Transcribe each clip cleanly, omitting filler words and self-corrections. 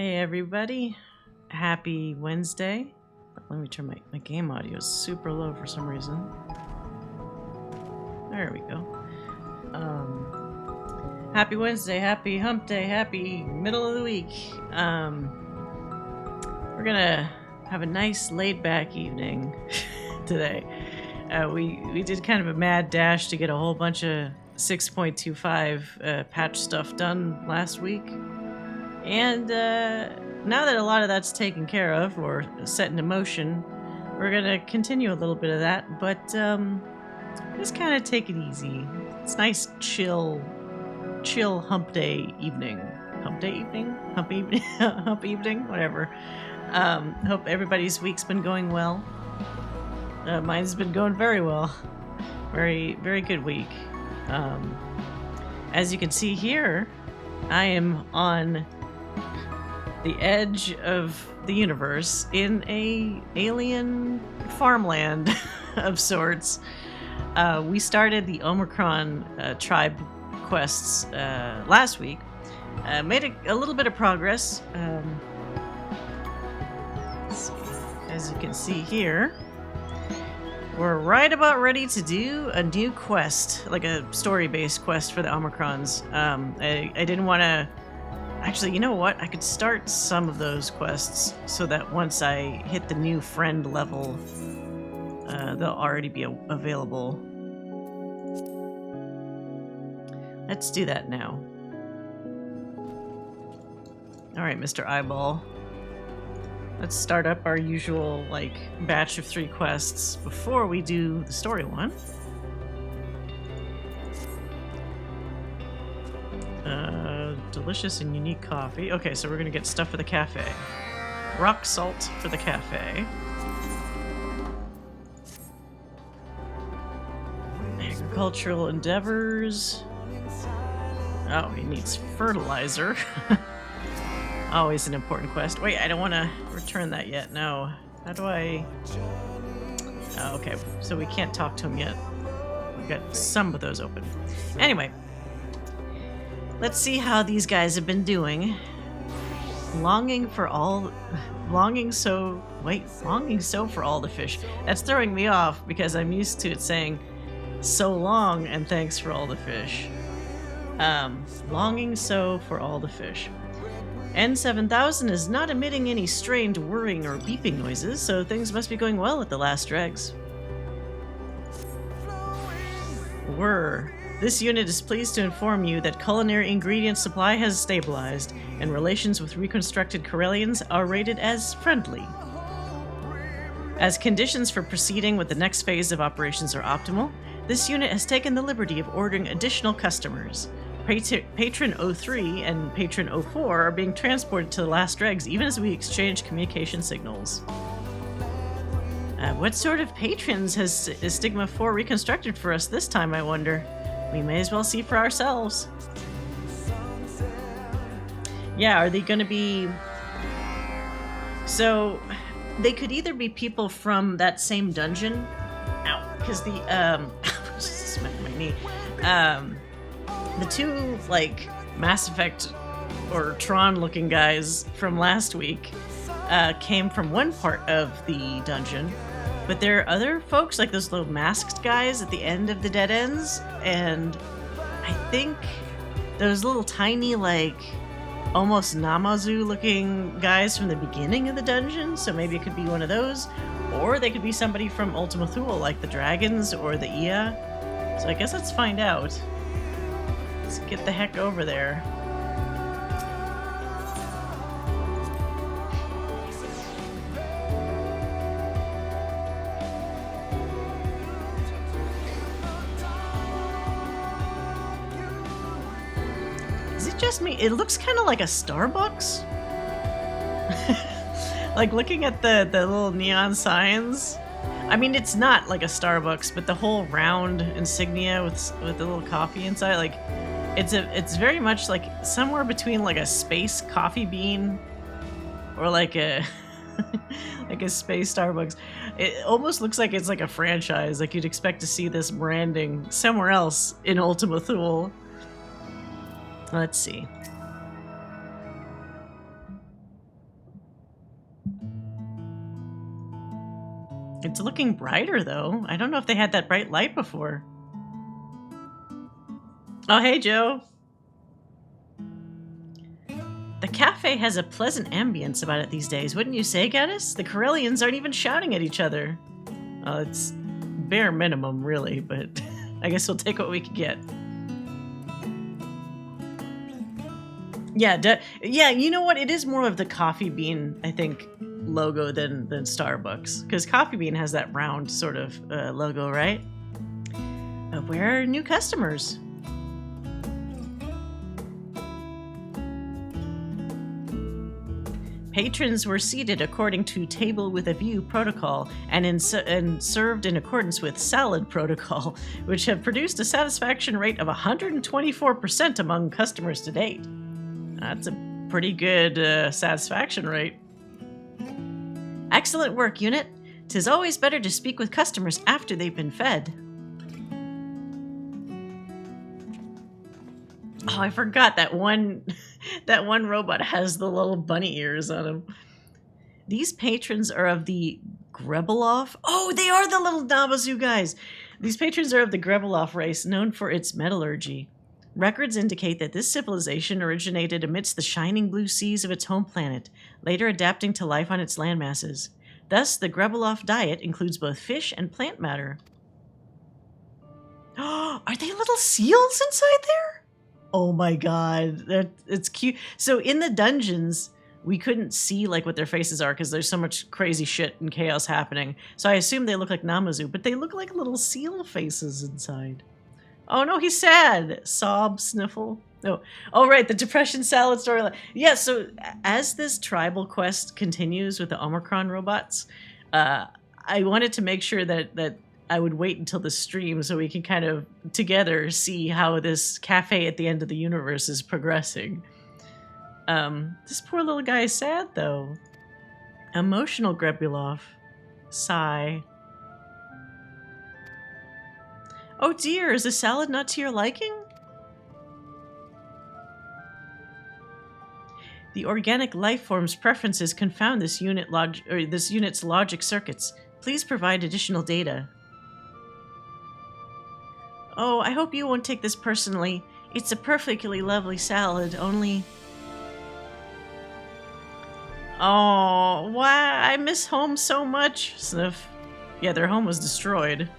Hey everybody, happy Wednesday. Let me turn my game audio is super low for some reason. There we go. Happy Wednesday, happy hump day, happy middle of the week. We're gonna have a nice laid back evening today. We did kind of a mad dash to get a whole bunch of 6.25 patch stuff done last week. And now that a lot of that's taken care of or set into motion, we're going to continue a little bit of that, but just kind of take it easy. It's nice, chill hump day evening. Hump day evening? Hump evening? Hump evening? Whatever. Hope everybody's week's been going well. Mine's been going very well. Very, very good week. As you can see here, I am on the edge of the universe in a alien farmland of sorts. We started the Omicron tribe quests last week. Made a little bit of progress. Let's see. As you can see here, we're right about ready to do a new quest, like a story-based quest for the Omicrons. I didn't want to... Actually, you know what? I could start some of those quests so that once I hit the new friend level, they'll already be available. Let's do that now. Alright, Mr. Eyeball. Let's start up our usual, batch of 3 quests before we do the story one. Delicious and unique coffee. Okay, so we're gonna get stuff for the cafe. Rock salt for the cafe. Agricultural endeavors. Oh, he needs fertilizer. Always an important quest. Wait, I don't want to return that yet. No. How do I... Oh, okay, so we can't talk to him yet. We've got some of those open. Anyway. Let's see how these guys have been doing. Longing so for all the fish. That's throwing me off because I'm used to it saying so long and thanks for all the fish. Longing so for all the fish. N7000 is not emitting any strained whirring or beeping noises, so things must be going well at the last dregs. This unit is pleased to inform you that culinary ingredient supply has stabilized, and relations with reconstructed Corellians are rated as friendly. As conditions for proceeding with the next phase of operations are optimal, this unit has taken the liberty of ordering additional customers. Patron 03 and Patron 04 are being transported to the last dregs even as we exchange communication signals. What sort of patrons has Stigma 4 reconstructed for us this time, I wonder? We may as well see for ourselves. Yeah, are they going to be... So, they could either be people from that same dungeon. Ow, because the... just smacked my knee. The two, Mass Effect or Tron-looking guys from last week came from one part of the dungeon. But there are other folks, like those little masked guys at the end of the dead ends, and I think those little tiny, almost Namazu-looking guys from the beginning of the dungeon, so maybe it could be one of those, or they could be somebody from Ultima Thule, like the dragons or the Ia. So I guess let's find out. Let's get the heck over there. Just me. It looks kind of like a Starbucks. Looking at the little neon signs. I mean, it's not like a Starbucks, but the whole round insignia with the little coffee inside, it's very much somewhere between a space coffee bean or a a space Starbucks. It almost looks like it's a franchise. You'd expect to see this branding somewhere else in Ultima Thule. Let's see. It's looking brighter, though. I don't know if they had that bright light before. Oh, hey, Joe. The cafe has a pleasant ambience about it these days, wouldn't you say, Gaddis? The Corellians aren't even shouting at each other. It's bare minimum, really, but I guess we'll take what we can get. Yeah, you know what? It is more of the Coffee Bean, I think, logo than Starbucks. Because Coffee Bean has that round sort of logo, right? Where are new customers? Patrons were seated according to table with a view protocol and served in accordance with salad protocol, which have produced a satisfaction rate of 124% among customers to date. That's a pretty good satisfaction rate. Excellent work, unit. 'Tis always better to speak with customers after they've been fed. Oh, I forgot that one robot has the little bunny ears on him. These patrons are of the Grebelov. Oh, they are the little Namazu guys. These patrons are of the Grebelov race, known for its metallurgy. Records indicate that this civilization originated amidst the shining blue seas of its home planet, later adapting to life on its landmasses. Thus, the Grebelov diet includes both fish and plant matter. Oh, are they little seals inside there? Oh my god, it's cute. So in the dungeons, we couldn't see like what their faces are because there's so much crazy shit and chaos happening. So I assume they look like Namazu, but they look like little seal faces inside. Oh no, he's sad. Sob, sniffle. No. Oh right, the depression salad storyline. Yeah, so as this tribal quest continues with the Omicron robots, I wanted to make sure that I would wait until the stream so we can kind of together see how this cafe at the end of the universe is progressing. This poor little guy is sad though. Emotional Grebulov. Sigh. Oh dear, is the salad not to your liking? The organic life form's preferences confound this unit's logic circuits. Please provide additional data. Oh, I hope you won't take this personally. It's a perfectly lovely salad, only... Oh, why? I miss home so much. Sniff. Yeah, their home was destroyed.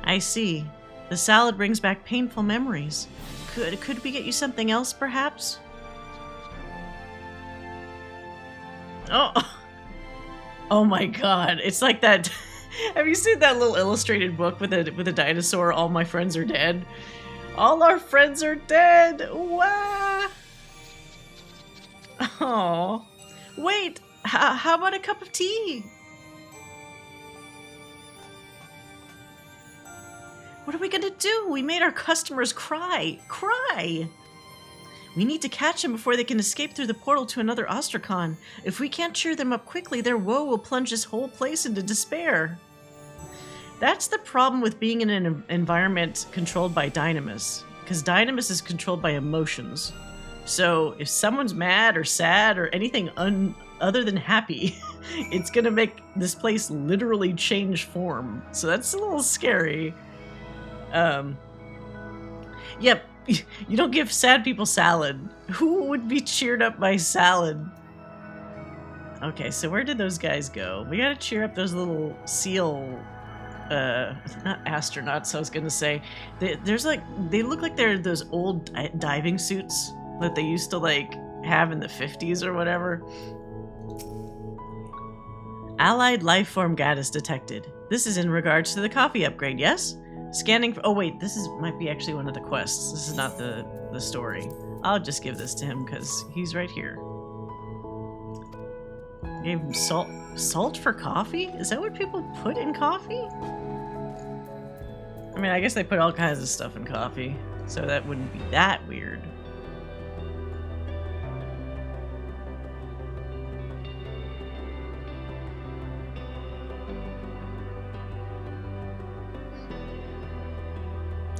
I see. The salad brings back painful memories. Could we get you something else, perhaps? Oh. Oh my god. It's like that... Have you seen that little illustrated book with a dinosaur? All my friends are dead. All our friends are dead. Wah! Oh, wait. How about a cup of tea? What are we gonna do? We made our customers cry. Cry! We need to catch them before they can escape through the portal to another Ostracon. If we can't cheer them up quickly, their woe will plunge this whole place into despair. That's the problem with being in an environment controlled by Dynamis, because Dynamis is controlled by emotions. So if someone's mad or sad or anything other than happy, it's gonna make this place literally change form. So that's a little scary. Yep. You don't give sad people salad. Who would be cheered up by salad? Okay, so where did those guys go? We gotta cheer up those little seal... not astronauts, I was gonna say. They look like they're those old diving suits that they used to, like, have in the 50s or whatever. Allied life form Gaddis detected. This is in regards to the coffee upgrade, yes? Scanning for... Oh, wait, might be actually one of the quests. This is not the story. I'll just give this to him, because he's right here. Gave him salt. Salt for coffee? Is that what people put in coffee? I mean, I guess they put all kinds of stuff in coffee, so that wouldn't be that weird.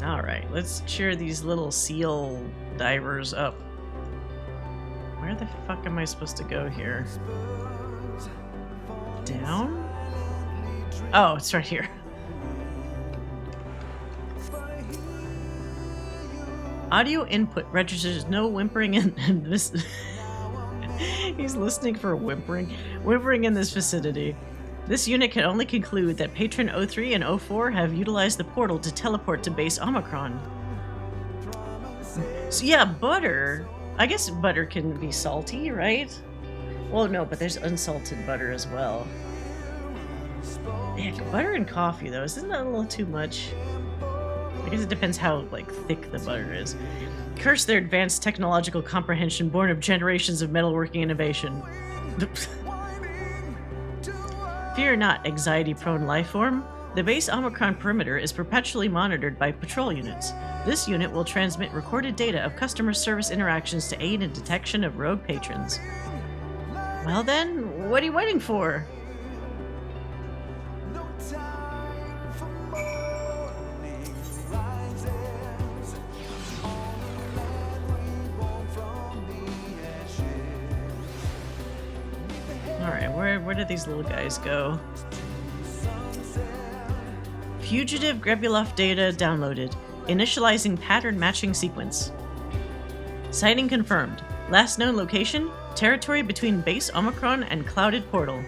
Alright, let's cheer these little seal divers up. Where the fuck am I supposed to go here? Down? Oh, it's right here. Audio input registers no whimpering in this. He's listening for whimpering. Whimpering in this vicinity. This unit can only conclude that Patron 03 and 04 have utilized the portal to teleport to base Omicron. So yeah, butter. I guess butter can be salty, right? Well, no, but there's unsalted butter as well. Yeah, butter and coffee, though. Isn't that a little too much? I guess it depends how, like, thick the butter is. Curse their advanced technological comprehension born of generations of metalworking innovation. Fear not, anxiety-prone lifeform. The base Omicron perimeter is perpetually monitored by patrol units. This unit will transmit recorded data of customer service interactions to aid in detection of rogue patrons. Well then, what are you waiting for? Alright, where did these little guys go? Fugitive Grebulov data downloaded. Initializing pattern matching sequence. Sighting confirmed. Last known location, territory between base Omicron and clouded portal.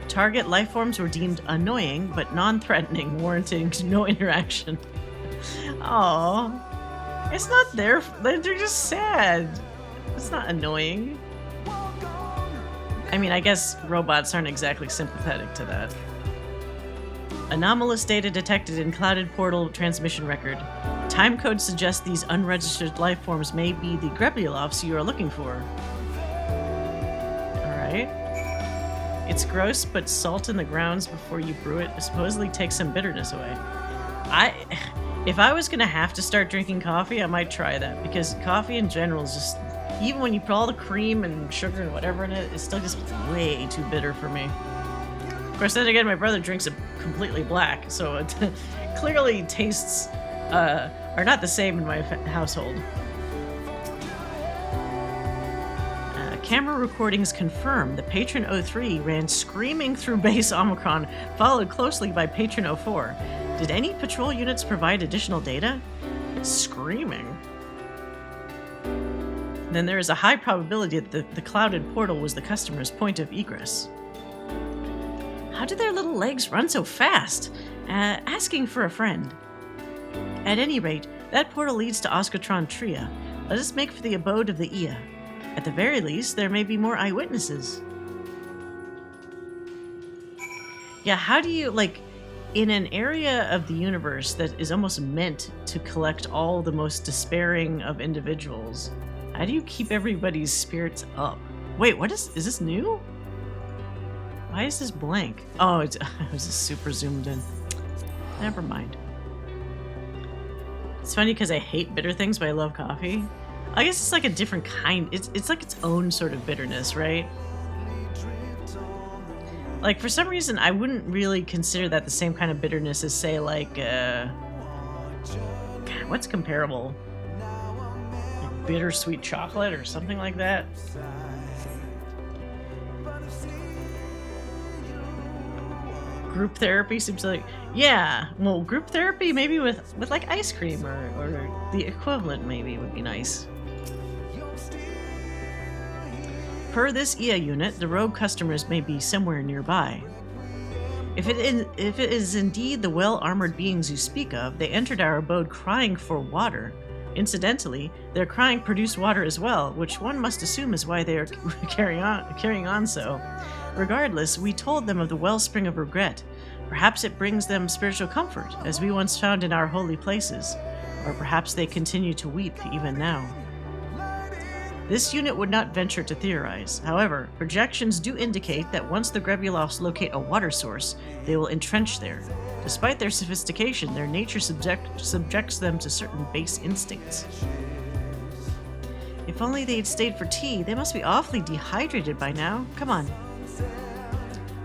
Target lifeforms were deemed annoying but non-threatening, warranting no interaction. Aww. It's not their... They're just sad. It's not annoying. I mean, I guess robots aren't exactly sympathetic to that. Anomalous data detected in clouded portal transmission record. Timecode suggests these unregistered lifeforms may be the Grebulovs you are looking for. Alright. It's gross, but salt in the grounds before you brew it supposedly takes some bitterness away. If I was gonna have to start drinking coffee, I might try that, because coffee in general is just... Even when you put all the cream and sugar and whatever in it, it's still just way too bitter for me. Of course, then again, my brother drinks it completely black, so it clearly tastes are not the same in my household. Camera recordings confirm the Patron 03 ran screaming through base Omicron, followed closely by Patron 04. Did any patrol units provide additional data? Screaming. Then there is a high probability that the clouded portal was the customer's point of egress. How did their little legs run so fast? Asking for a friend. At any rate, that portal leads to Oscotron Tria. Let us make for the abode of the Ia. At the very least, there may be more eyewitnesses. Yeah, how do you, like, in an area of the universe that is almost meant to collect all the most despairing of individuals, how do you keep everybody's spirits up? Wait, what is this new? Why is this blank? Oh, it was just super zoomed in. Never mind. It's funny because I hate bitter things, but I love coffee. I guess it's like a different kind. It's like its own sort of bitterness, right? Like, for some reason, I wouldn't really consider that the same kind of bitterness as, say, like, God, what's comparable? Like bittersweet chocolate or something like that? Group therapy seems like... Yeah, well, group therapy maybe with like ice cream or the equivalent maybe would be nice. Per this IA unit, the rogue customers may be somewhere nearby. If it is indeed the well-armored beings you speak of, they entered our abode crying for water. Incidentally, their crying produced water as well, which one must assume is why they are carrying on so. Regardless, we told them of the wellspring of regret. Perhaps it brings them spiritual comfort, as we once found in our holy places. Or perhaps they continue to weep even now. This unit would not venture to theorize. However, projections do indicate that once the Grebulovs locate a water source, they will entrench there. Despite their sophistication, their nature subjects them to certain base instincts. If only they had stayed for tea, they must be awfully dehydrated by now. Come on.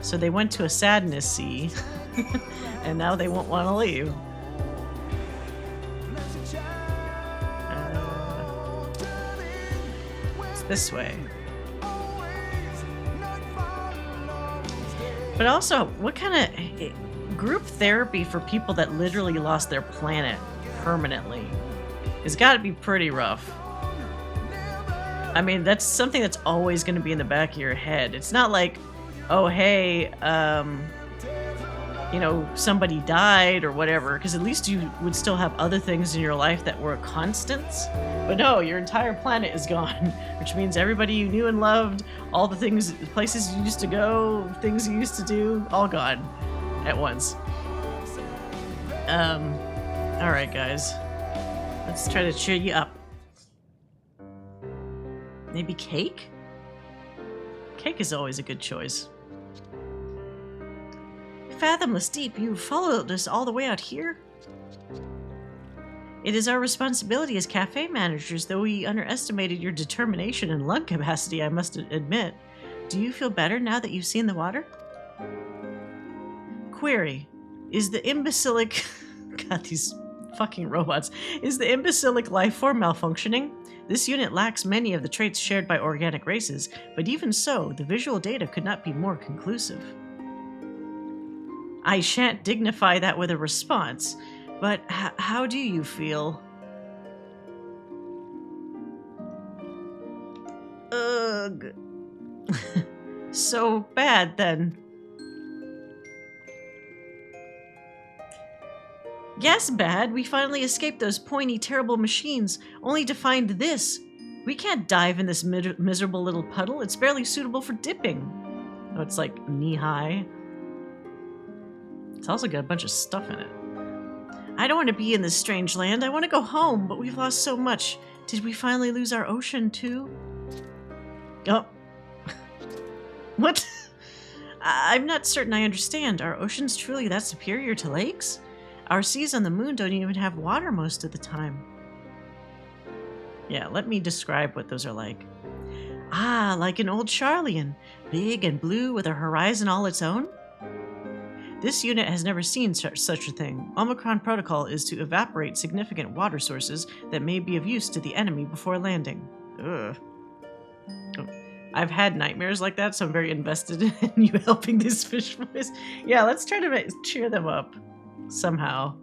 So they went to a sadness sea, and now they won't want to leave. It's this way. But also, what kind of... Group therapy for people that literally lost their planet permanently has got to be pretty rough. I mean, that's something that's always going to be in the back of your head. It's not like, oh, hey, you know, somebody died or whatever, because at least you would still have other things in your life that were constants. But no, your entire planet is gone, which means everybody you knew and loved, all the things, places you used to go, things you used to do, all gone at once. All right, guys. Let's try to cheer you up. Maybe cake? Cake is always a good choice. Fathomless deep, you followed us all the way out here? It is our responsibility as cafe managers, though we underestimated your determination and lung capacity, I must admit. Do you feel better now that you've seen the water? Query. Is the imbecilic... God, these fucking robots. Is the imbecilic life form malfunctioning? This unit lacks many of the traits shared by organic races, but even so, the visual data could not be more conclusive. I shan't dignify that with a response, but how do you feel? Ugh. So bad, then. Yes, bad. We finally escaped those pointy, terrible machines, only to find this. We can't dive in this miserable little puddle. It's barely suitable for dipping. Oh, it's like knee-high. It's also got a bunch of stuff in it. I don't want to be in this strange land. I want to go home, but we've lost so much. Did we finally lose our ocean, too? Oh. What? I'm not certain I understand. Are oceans truly that superior to lakes? Our seas on the moon don't even have water most of the time. Yeah, let me describe what those are like. Ah, like an old Charlian. Big and blue with a horizon all its own? This unit has never seen such a thing. Omicron protocol is to evaporate significant water sources that may be of use to the enemy before landing. Ugh. I've had nightmares like that, so I'm very invested in you helping these fish boys. Yeah, let's try to cheer them up somehow.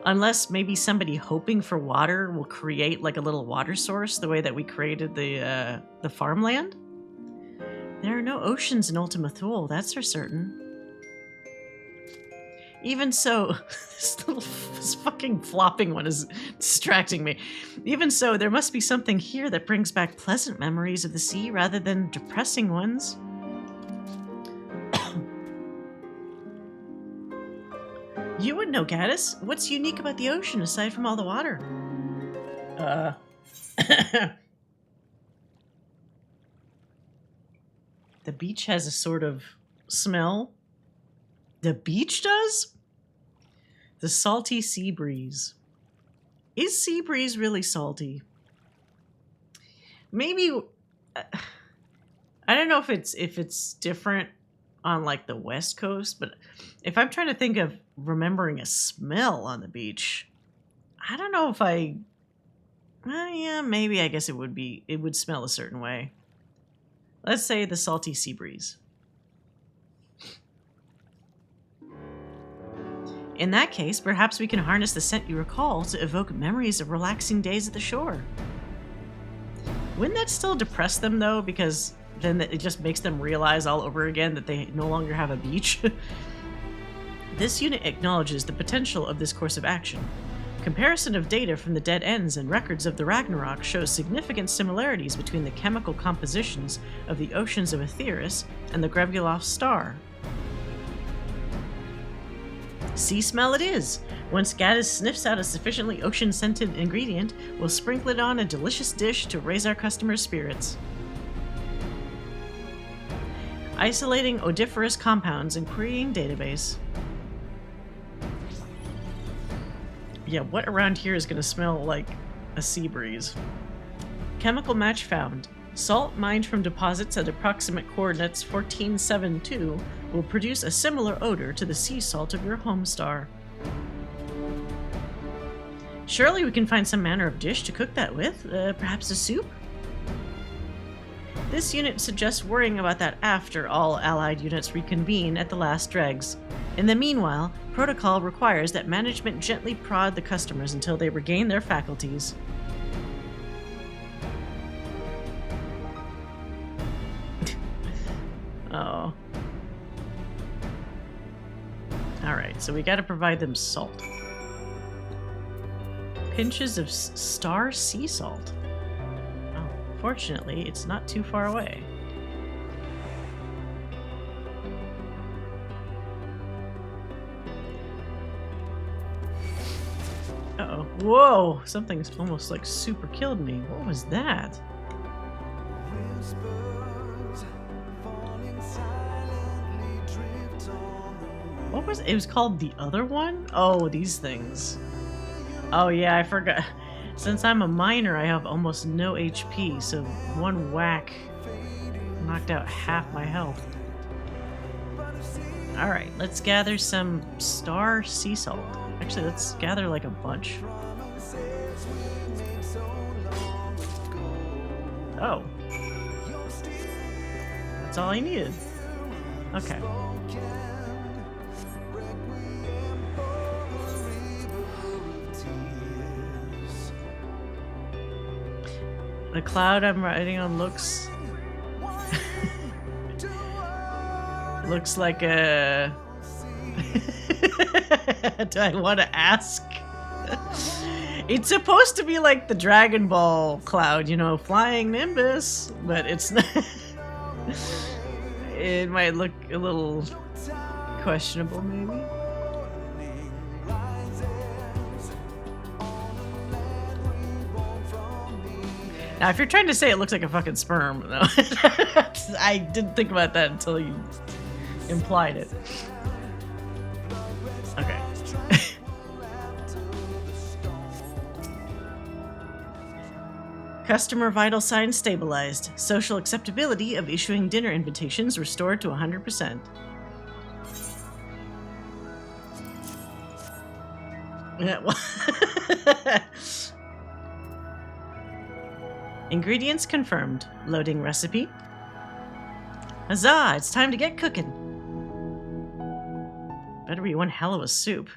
Unless maybe somebody hoping for water will create like a little water source the way that we created the farmland. There are no oceans in Ultima Thule, that's for certain. Even so, this fucking flopping one is distracting me. Even so, there must be something here that brings back pleasant memories of the sea rather than depressing ones. You would know, Gaddis. What's unique about the ocean aside from all the water? The beach has a sort of smell. The beach does? The salty sea breeze. Is sea breeze really salty? Maybe. I don't know if it's different on like the West Coast, but if I'm trying to think of remembering a smell on the beach, I don't know if I. Yeah, maybe I guess it would smell a certain way. Let's say the salty sea breeze. In that case, perhaps we can harness the scent you recall to evoke memories of relaxing days at the shore. Wouldn't that still depress them, though? Because then it just makes them realize all over again that they no longer have a beach. This unit acknowledges the potential of this course of action. Comparison of data from the dead ends and records of the Ragnarok shows significant similarities between the chemical compositions of the oceans of Aetheris and the Grebulov star. Sea smell it is. Once Gaddis sniffs out a sufficiently ocean-scented ingredient, we'll sprinkle it on a delicious dish to raise our customers' spirits. Isolating odoriferous compounds and querying database. Yeah, what around here is going to smell like a sea breeze? Chemical match found. Salt mined from deposits at approximate coordinates 1472 will produce a similar odor to the sea salt of your home star. Surely we can find some manner of dish to cook that with, perhaps a soup? This unit suggests worrying about that after all Allied units reconvene at the last dregs. In the meanwhile, protocol requires that management gently prod the customers until they regain their faculties. Oh. Alright, so we gotta provide them salt. Pinches of star sea salt. Oh, fortunately, it's not too far away. Uh-oh. Whoa! Something's almost like super killed me. What was that? What was it? It was called the other one? Oh, these things. Oh yeah, I forgot. Since I'm a miner, I have almost no HP, so one whack knocked out half my health. Alright, let's gather some star sea salt. Actually, let's gather like a bunch. Oh. That's all I needed. Okay. The cloud I'm riding on looks... looks like a... Do I want to ask? It's supposed to be like the Dragon Ball cloud, you know, flying Nimbus, but it's not... It might look a little questionable, maybe. Now, if you're trying to say it looks like a fucking sperm, no. I didn't think about that until you implied it. Okay. Customer vital signs stabilized. Social acceptability of issuing dinner invitations restored to 100%. Yeah, well. Ingredients confirmed. Loading recipe. Huzzah! It's time to get cooking. Better be one hell of a soup.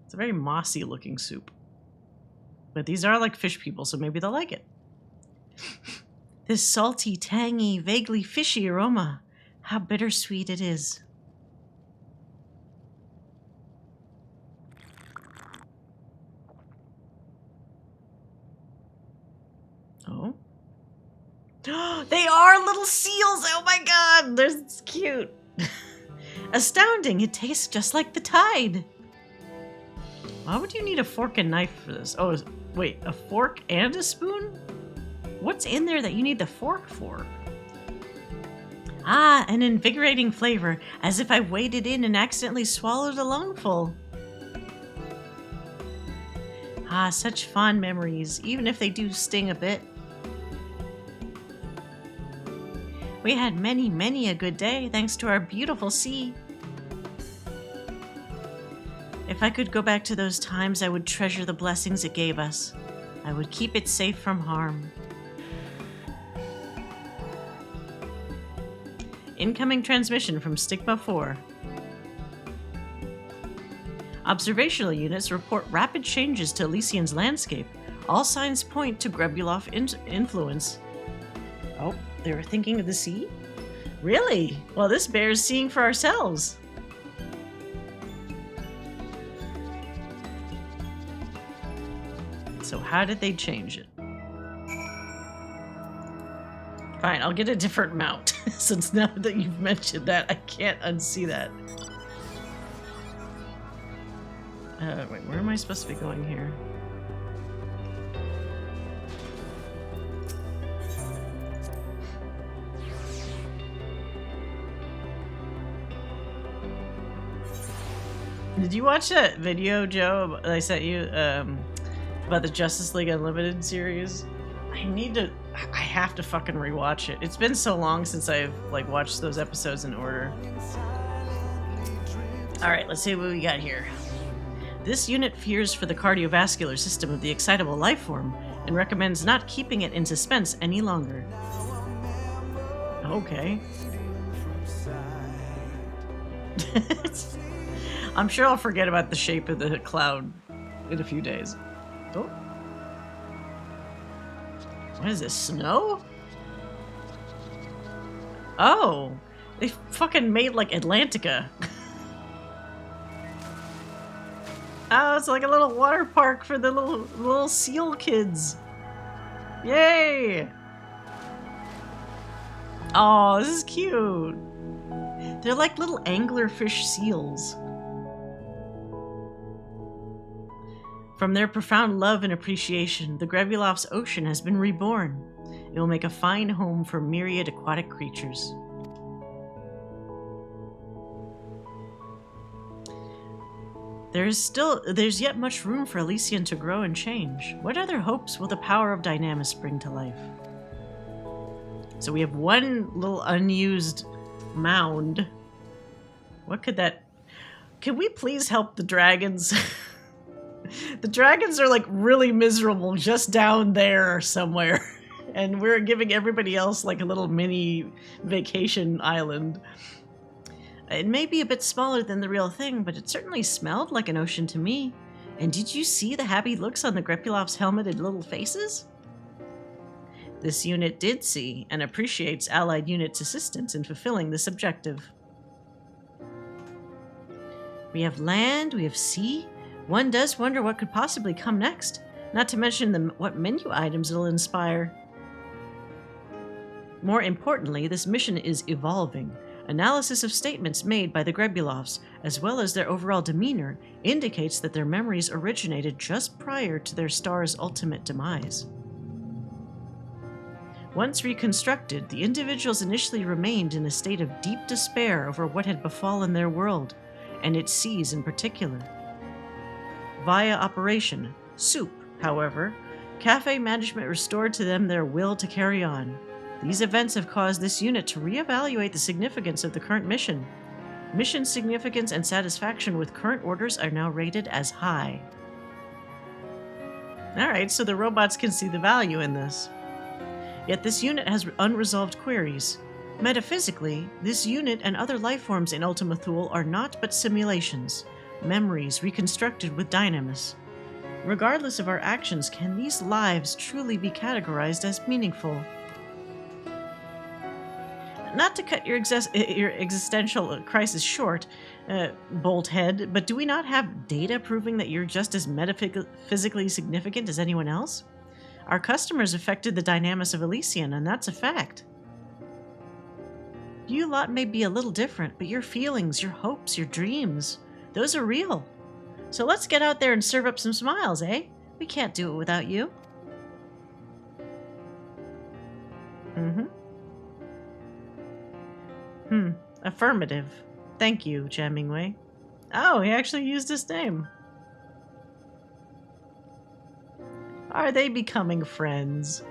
It's a very mossy looking soup. But these are like fish people, so maybe they'll like it. This salty, tangy, vaguely fishy aroma. How bittersweet it is. Oh. They are little seals! Oh my god! They're cute. Astounding! It tastes just like the tide. Why would you need a fork and knife for this? Oh, wait, a fork and a spoon? What's in there that you need the fork for? Ah, an invigorating flavor, as if I waded in and accidentally swallowed a lungful. Ah, such fond memories, even if they do sting a bit. We had many, many a good day, thanks to our beautiful sea. If I could go back to those times, I would treasure the blessings it gave us. I would keep it safe from harm. Incoming transmission from Stigma 4. Observational units report rapid changes to Elysian's landscape. All signs point to Grebulov influence. Oh, they were thinking of the sea? Really? Well, this bears seeing for ourselves. So how did they change it? Fine, I'll get a different mount. Since now that you've mentioned that, I can't unsee that. Wait, where am I supposed to be going here? Did you watch that video, Joe, that I sent you about the Justice League Unlimited series? I have to fucking rewatch it. It's been so long since I've like watched those episodes in order. All right, let's see what we got here. This unit fears for the cardiovascular system of the excitable life form and recommends not keeping it in suspense any longer. Okay. I'm sure I'll forget about the shape of the cloud in a few days. Oh. What is this, snow? Oh, they fucking made like Atlantica. Oh, it's like a little water park for the little seal kids. Yay! Oh, this is cute. They're like little anglerfish seals. From their profound love and appreciation, the Grebulov's ocean has been reborn. It will make a fine home for myriad aquatic creatures. There's yet much room for Elysian to grow and change. What other hopes will the power of Dynamis bring to life? So we have one little unused mound. What could that... Can we please help the dragons? The dragons are like really miserable just down there somewhere. And we're giving everybody else like a little mini vacation island. It may be a bit smaller than the real thing, but it certainly smelled like an ocean to me. And did you see the happy looks on the Grebulov's helmeted little faces? This unit did see and appreciates allied units' assistance in fulfilling this objective. We have land, we have sea. One does wonder what could possibly come next, not to mention what menu items it'll inspire. More importantly, this mission is evolving. Analysis of statements made by the Grebulovs, as well as their overall demeanor, indicates that their memories originated just prior to their star's ultimate demise. Once reconstructed, the individuals initially remained in a state of deep despair over what had befallen their world, and its seas in particular. Via Operation Soup, however, Cafe management restored to them their will to carry on. These events have caused this unit to reevaluate the significance of the current mission. Mission significance and satisfaction with current orders are now rated as high. Alright, so the robots can see the value in this. Yet this unit has unresolved queries. Metaphysically, this unit and other life forms in Ultima Thule are not but simulations, memories reconstructed with Dynamis. Regardless of our actions, can these lives truly be categorized as meaningful? Not to cut your existential crisis short, Bolthead, but do we not have data proving that you're just as metaphysically significant as anyone else? Our customers affected the Dynamis of Elysian, and that's a fact. You lot may be a little different, but your feelings, your hopes, your dreams, those are real. So let's get out there and serve up some smiles, eh? We can't do it without you. Affirmative. Thank you, Jammingway. Oh, he actually used his name. Are they becoming friends?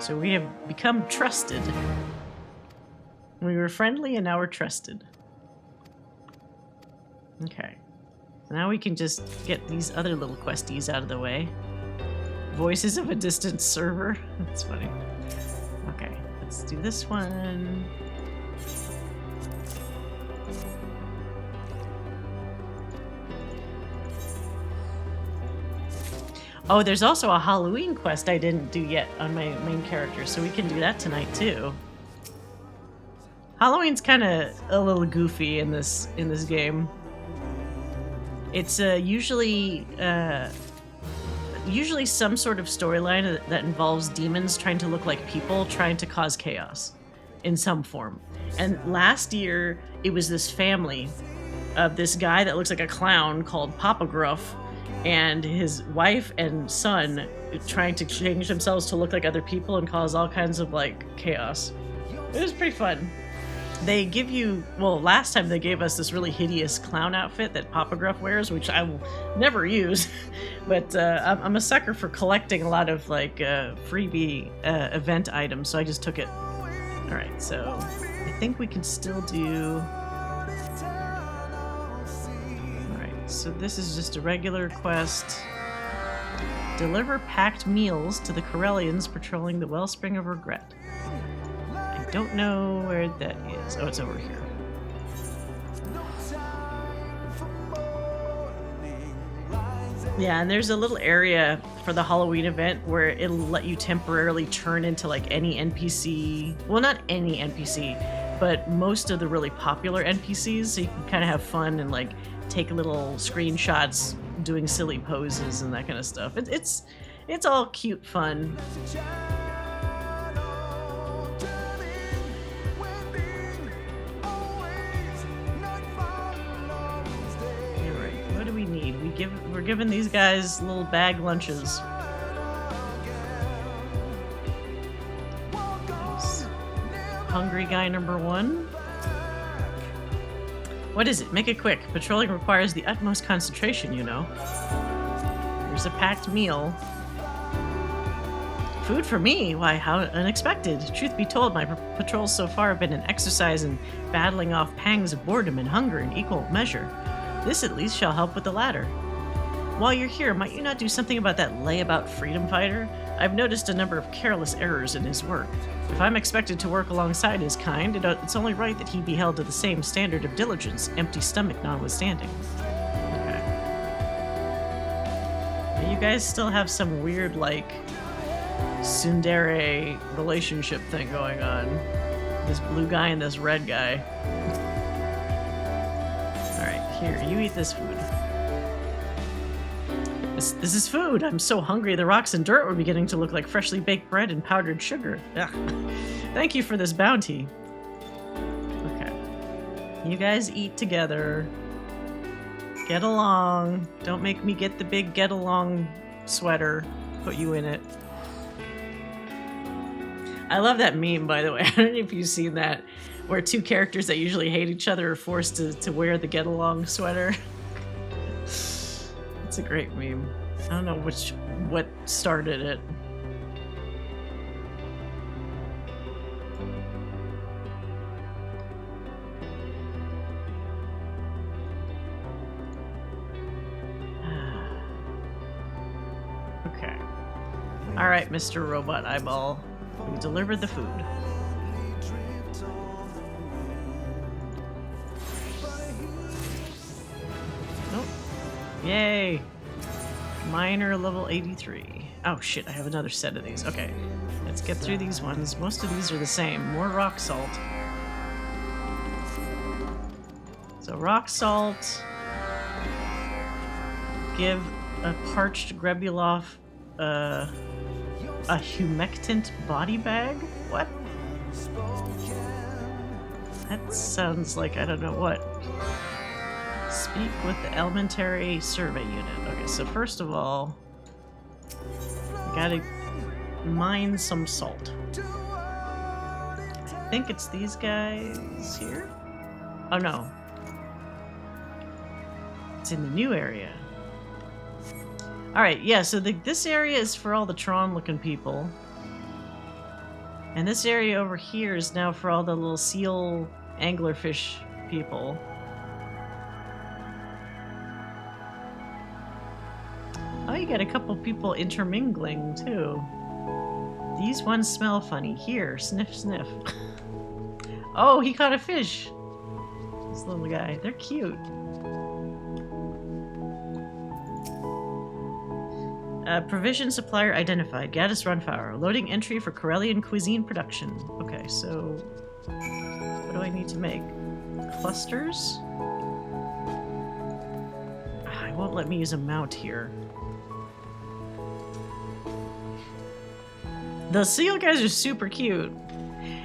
So we have become trusted. We were friendly and now we're trusted. Okay. So now we can just get these other little questies out of the way. Voices of a distant server. That's funny. Okay, let's do this one. Oh, there's also a Halloween quest I didn't do yet on my main character, so we can do that tonight too. Halloween's kind of a little goofy in this game. It's usually some sort of storyline that involves demons trying to look like people, trying to cause chaos in some form. And last year, it was this family of this guy that looks like a clown called Papa Gruff, and his wife and son trying to change themselves to look like other people and cause all kinds of like chaos. It was pretty fun. they give you, well, last time they gave us this really hideous clown outfit that Papa Gruff wears, which I will never use, but I'm a sucker for collecting a lot of like freebie event items, so I just took it. All right, so I think we can still do. All right, so this is just a regular quest. Deliver packed meals to the Corellians patrolling the Wellspring of Regret. I don't know where that is. Oh, it's over here. Yeah, and there's a little area for the Halloween event where it'll let you temporarily turn into like any NPC. Well, not any NPC, but most of the really popular NPCs, so you can kind of have fun and like take little screenshots doing silly poses and that kind of stuff. It's all cute fun. What do we need? We're giving these guys little bag lunches. Nice. Hungry guy number 1. What is it? Make it quick. Patrolling requires the utmost concentration, you know. Here's a packed meal. Food for me? Why, how unexpected. Truth be told, my patrols so far have been an exercise in battling off pangs of boredom and hunger in equal measure. This at least shall help with the latter. While you're here, might you not do something about that layabout freedom fighter? I've noticed a number of careless errors in his work. If I'm expected to work alongside his kind, it's only right that he be held to the same standard of diligence, empty stomach notwithstanding. Okay. Now you guys still have some weird, like, tsundere relationship thing going on. This blue guy and this red guy. Alright, here, you eat this food. This is food! I'm so hungry the rocks and dirt were beginning to look like freshly baked bread and powdered sugar. Ugh. Thank you for this bounty. Okay. You guys eat together. Get along. Don't make me get the big get along sweater. Put you in it. I love that meme, by the way. I don't know if you've seen that, where two characters that usually hate each other are forced to wear the get along sweater. It's a great meme. I don't know what started it. Okay. All right, Mr. Robot Eyeball. We delivered the food. Nope. Yay! Miner level 83. Oh shit, I have another set of these. Okay, let's get through these ones. Most of these are the same. More rock salt. So rock salt. Give a parched Grebulov a humectant body bag? What? That sounds like I don't know what. Speak with the Elementary Survey Unit. Okay, so first of all, we gotta mine some salt. I think it's these guys here? Oh no. It's in the new area. Alright, yeah, so this area is for all the Tron-looking people. And this area over here is now for all the little seal anglerfish people. Oh, you got a couple people intermingling, too. These ones smell funny. Here, sniff, sniff. Oh, he caught a fish. This little guy. They're cute. Provision supplier identified. Gaddis Runfire. Loading entry for Corellian cuisine production. Okay, so what do I need to make? Clusters? It won't let me use a mount here. The seal guys are super cute.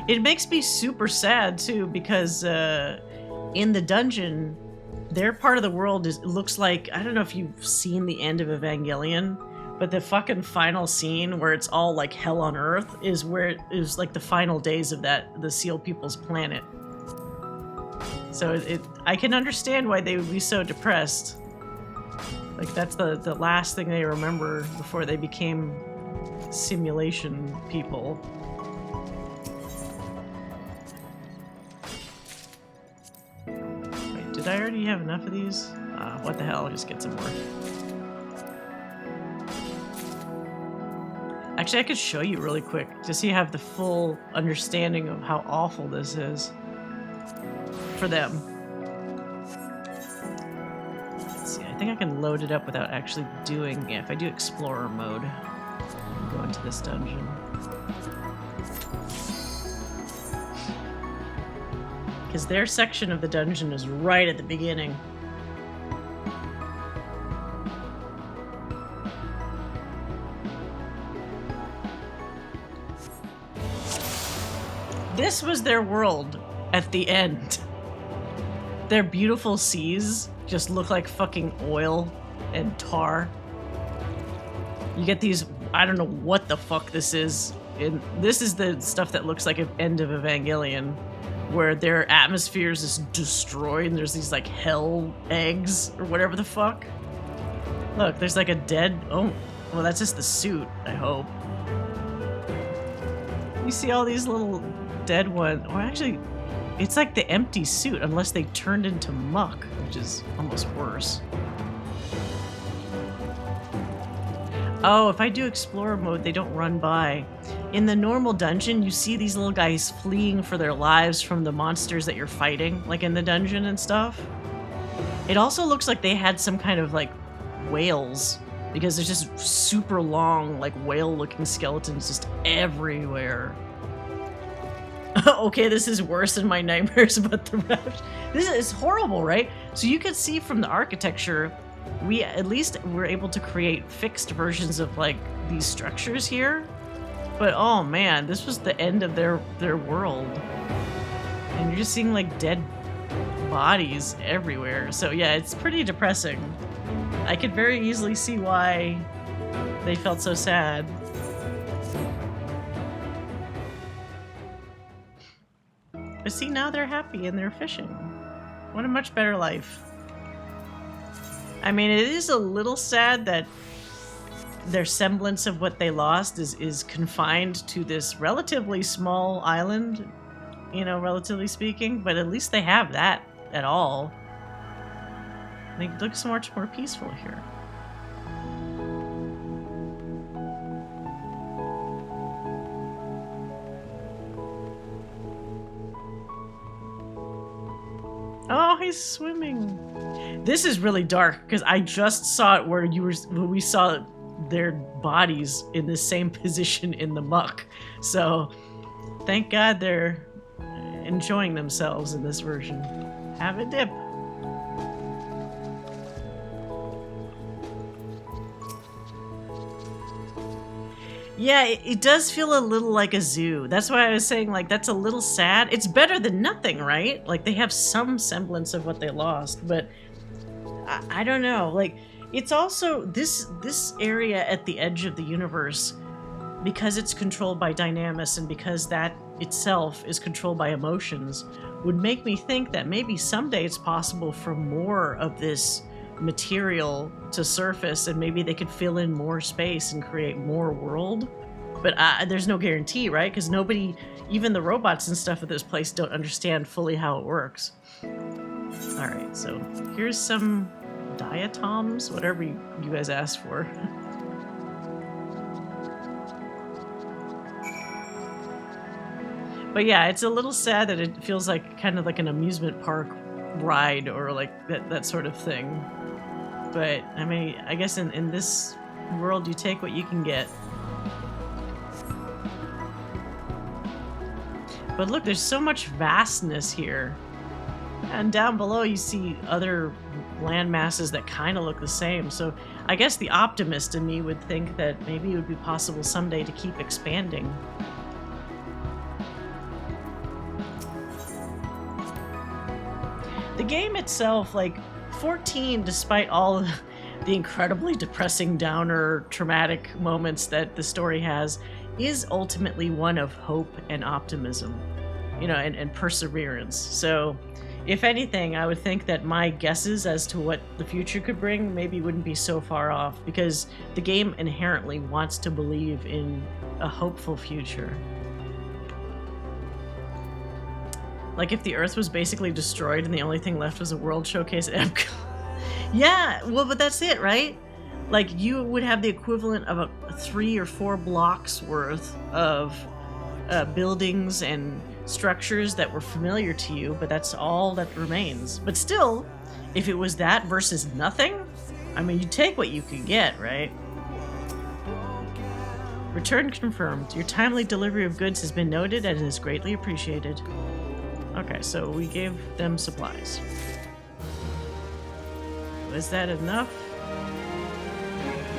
It makes me super sad too because in the dungeon, their part of the world looks like, I don't know if you've seen the end of Evangelion, but the fucking final scene where it's all like hell on earth is where it is like the final days of the seal people's planet. So I can understand why they would be so depressed. Like, that's the last thing they remember before they became simulation people. Wait, did I already have enough of these? What the hell, I'll just get some more. Actually, I could show you really quick, just so you have the full understanding of how awful this is for them. Let's see, I think I can load it up without actually doing... Yeah, if I do Explorer mode, I'll go into this dungeon. Because their section of the dungeon is right at the beginning. This was their world at the end. Their beautiful seas just look like fucking oil and tar. You get these, I don't know what the fuck this is. This is the stuff that looks like an end of Evangelion, where their atmospheres is destroyed and there's these like hell eggs or whatever the fuck. Look, there's like a dead, oh, well that's just the suit, I hope. You see all these little dead one, or actually it's like the empty suit unless they turned into muck, which is almost worse. Oh, if I do Explorer mode, they don't run by. In the normal dungeon, you see these little guys fleeing for their lives from the monsters that you're fighting, like in the dungeon and stuff. It also looks like they had some kind of like whales, because there's just super long, like whale-looking skeletons just everywhere. Okay, this is worse than my nightmares about the raft. This is horrible, right? So you could see from the architecture, we at least were able to create fixed versions of like these structures here. But oh man, this was the end of their world. And you're just seeing like dead bodies everywhere. So yeah, it's pretty depressing. I could very easily see why they felt so sad. But see, now they're happy and they're fishing. What a much better life. I mean, it is a little sad that their semblance of what they lost is confined to this relatively small island, you know, relatively speaking, but at least they have that at all. They look so much more peaceful here. Oh, he's swimming. This is really dark because I just saw it where we saw their bodies in the same position in the muck. So thank God they're enjoying themselves in this version. Have a dip. Yeah, it does feel a little like a zoo. That's why I was saying, like, that's a little sad. It's better than nothing, right? Like, they have some semblance of what they lost, but I don't know. Like, it's also this area at the edge of the universe, because it's controlled by Dynamis and because that itself is controlled by emotions, would make me think that maybe someday it's possible for more of this material to surface, and maybe they could fill in more space and create more world. But there's no guarantee, right? Because nobody, even the robots and stuff at this place, don't understand fully how it works. All right, so here's some diatoms, whatever you guys asked for. But yeah, it's a little sad that it feels like kind of like an amusement park ride or like that sort of thing. But I mean, I guess in this world you take what you can get. But look, there's so much vastness here. And down below you see other land masses that kind of look the same. So I guess the optimist in me would think that maybe it would be possible someday to keep expanding. The game itself, like 14, despite all the incredibly depressing, downer, traumatic moments that the story has, is ultimately one of hope and optimism, you know, and perseverance. So if anything, I would think that my guesses as to what the future could bring maybe wouldn't be so far off, because the game inherently wants to believe in a hopeful future. Like if the Earth was basically destroyed and the only thing left was a world showcase at Epcot. Yeah, well, but that's it, right? Like you would have the equivalent of a 3 or 4 blocks worth of buildings and structures that were familiar to you, but that's all that remains. But still, if it was that versus nothing, I mean, you take what you can get, right? Return confirmed. Your timely delivery of goods has been noted and is greatly appreciated. Okay, so we gave them supplies. Was that enough?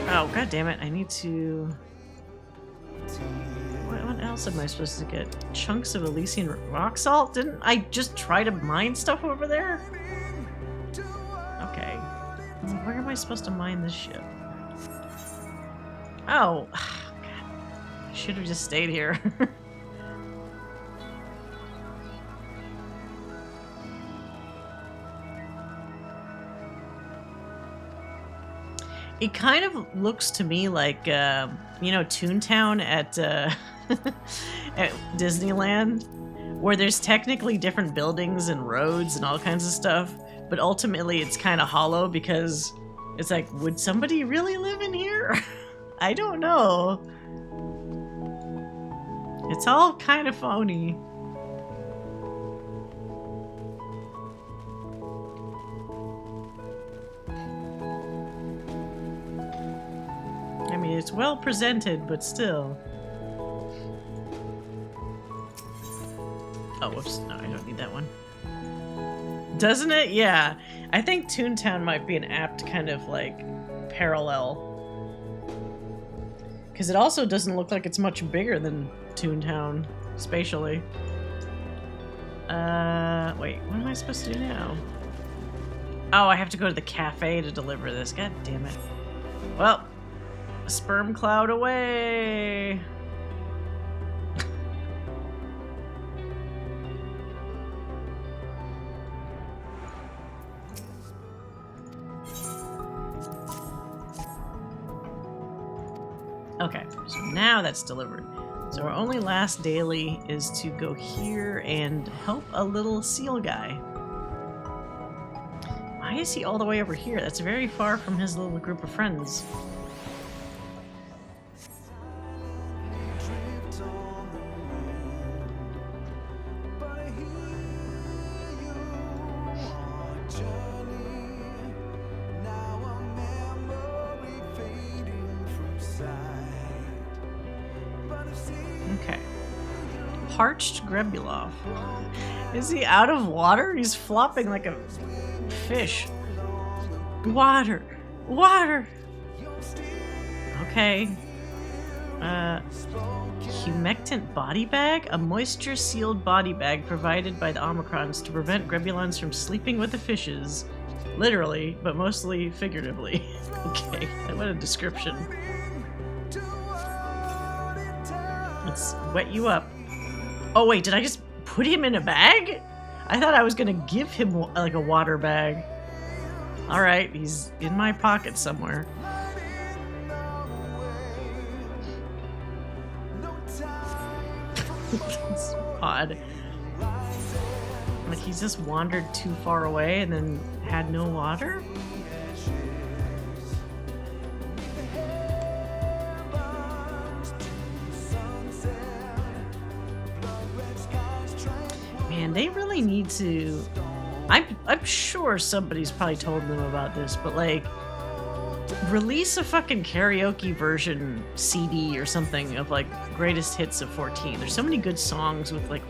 Oh, god damn it, I need to... What else am I supposed to get? Chunks of Elysian rock salt? Didn't I just try to mine stuff over there? Okay. Where am I supposed to mine this ship? Oh. God. I should have just stayed here. It kind of looks to me like, you know, Toontown at at Disneyland, where there's technically different buildings and roads and all kinds of stuff, but ultimately it's kind of hollow because it's like, would somebody really live in here? I don't know. It's all kind of phony. I mean, it's well presented, but still. Oh, whoops. No, I don't need that one. Doesn't it? Yeah. I think Toontown might be an apt kind of, like, parallel. Because it also doesn't look like it's much bigger than Toontown, spatially. Wait, what am I supposed to do now? Oh, I have to go to the cafe to deliver this. God damn it. Well, a sperm cloud away. Okay, so now that's delivered. So our only last daily is to go here and help a little seal guy. Why is he all the way over here? That's very far from his little group of friends. Parched Grebulov. Is he out of water? He's flopping like a fish. Water! Water! Okay. Humectant body bag? A moisture-sealed body bag provided by the Omicrons to prevent Grebulons from sleeping with the fishes. Literally, but mostly figuratively. Okay, what a description. Let's wet you up. Oh wait, did I just put him in a bag? I thought I was gonna give him like a water bag. Alright, he's in my pocket somewhere. That's odd. Like he's just wandered too far away and then had no water? Man, they really need to... I'm sure somebody's probably told them about this, but like, release a fucking karaoke version CD or something of like greatest hits of 14. There's so many good songs with like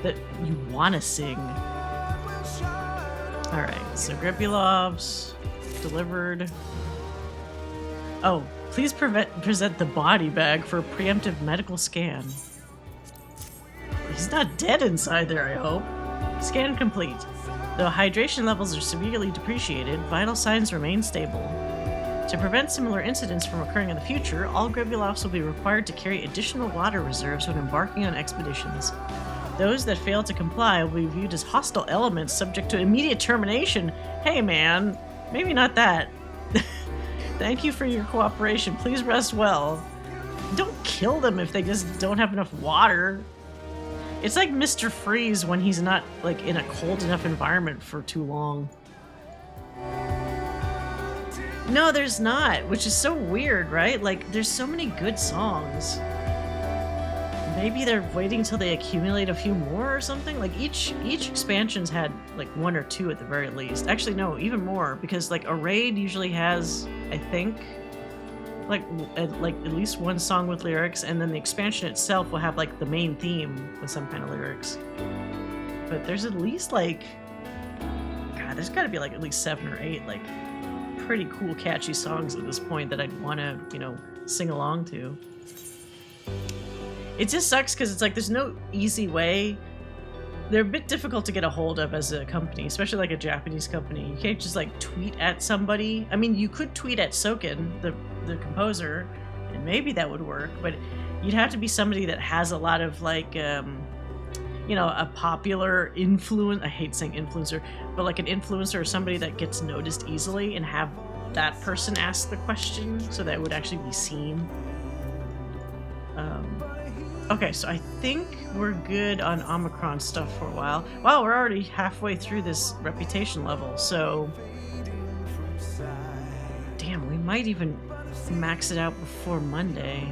that you want to sing. All right, so Grebulov's delivered. Oh, please present the body bag for a preemptive medical scan. He's not dead inside there, I hope. Scan complete. Though hydration levels are severely depreciated, vital signs remain stable. To prevent similar incidents from occurring in the future, all Grebulovs will be required to carry additional water reserves when embarking on expeditions. Those that fail to comply will be viewed as hostile elements subject to immediate termination. Hey man, maybe not that. Thank you for your cooperation. Please rest well. Don't kill them if they just don't have enough water. It's like Mr. Freeze when he's not like in a cold enough environment for too long. No, there's not, which is so weird, right? Like, there's so many good songs. Maybe they're waiting until they accumulate a few more or something. Like each expansion's had like 1 or 2 at the very least. Actually, no, even more, because like a raid usually has, I think, like at least 1 song with lyrics, and then the expansion itself will have like the main theme with some kind of lyrics. But there's at least like, God, there's got to be like at least 7 or 8 like pretty cool, catchy songs at this point that I'd want to, you know, sing along to. It just sucks because it's like there's no easy way. They're a bit difficult to get a hold of as a company, especially like a Japanese company. You can't just like tweet at somebody. I mean, you could tweet at Soken, the composer, and maybe that would work, but you'd have to be somebody that has a lot of like, you know, a popular influence. I hate saying influencer, but like an influencer or somebody that gets noticed easily, and have that person ask the question so that it would actually be seen. Okay, so I think we're good on Omicron stuff for a while. Wow, we're already halfway through this reputation level, so... Damn, we might even max it out before Monday.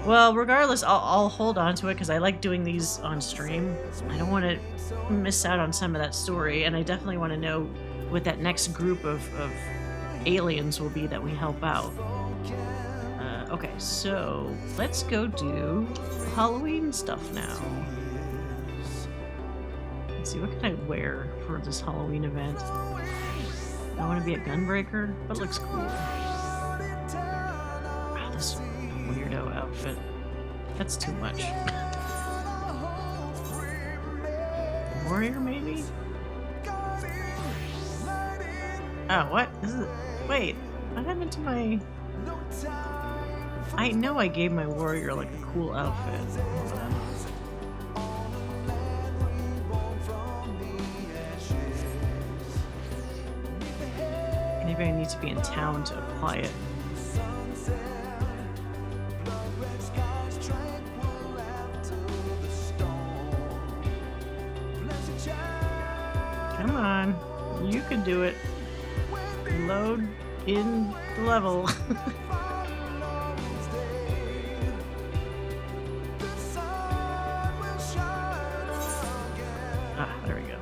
Well, regardless, I'll hold on to it because I like doing these on stream. I don't want to miss out on some of that story, and I definitely want to know what that next group of aliens will be that we help out. Okay, so let's go do Halloween stuff now. Let's see, what can I wear for this Halloween event? I want to be a gunbreaker, but it looks cool. Wow, this weirdo outfit. That's too much. Warrior, maybe? Oh, what? Wait, what happened to my... I know I gave my warrior like a cool outfit. Hold on. Maybe I need to be in town to apply it. Come on, you can do it. Load in the level. There we go.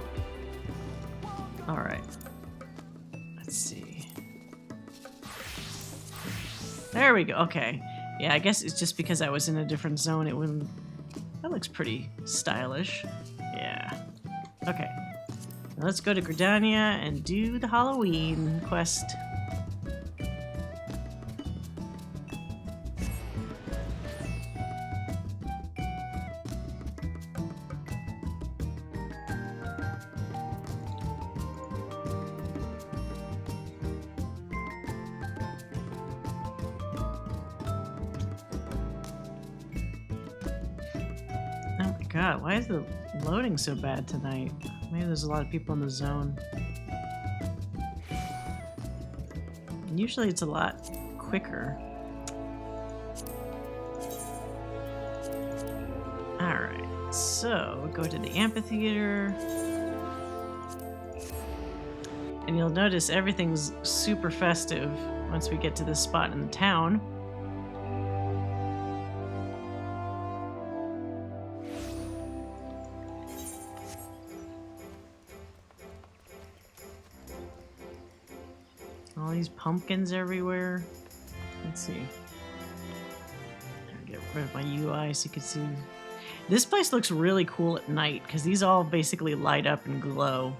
Alright. Let's see. There we go. Okay. Yeah, I guess it's just because I was in a different zone, it wouldn't... That looks pretty stylish. Yeah. Okay. Now let's go to Gridania and do the Halloween quest. God, why is the loading so bad tonight? Maybe there's a lot of people in the zone. And usually it's a lot quicker. Alright, so we'll go to the amphitheater. And you'll notice everything's super festive once we get to this spot in the town. All these pumpkins everywhere. Let's see. Get rid of my UI so you can see. This place looks really cool at night because these all basically light up and glow.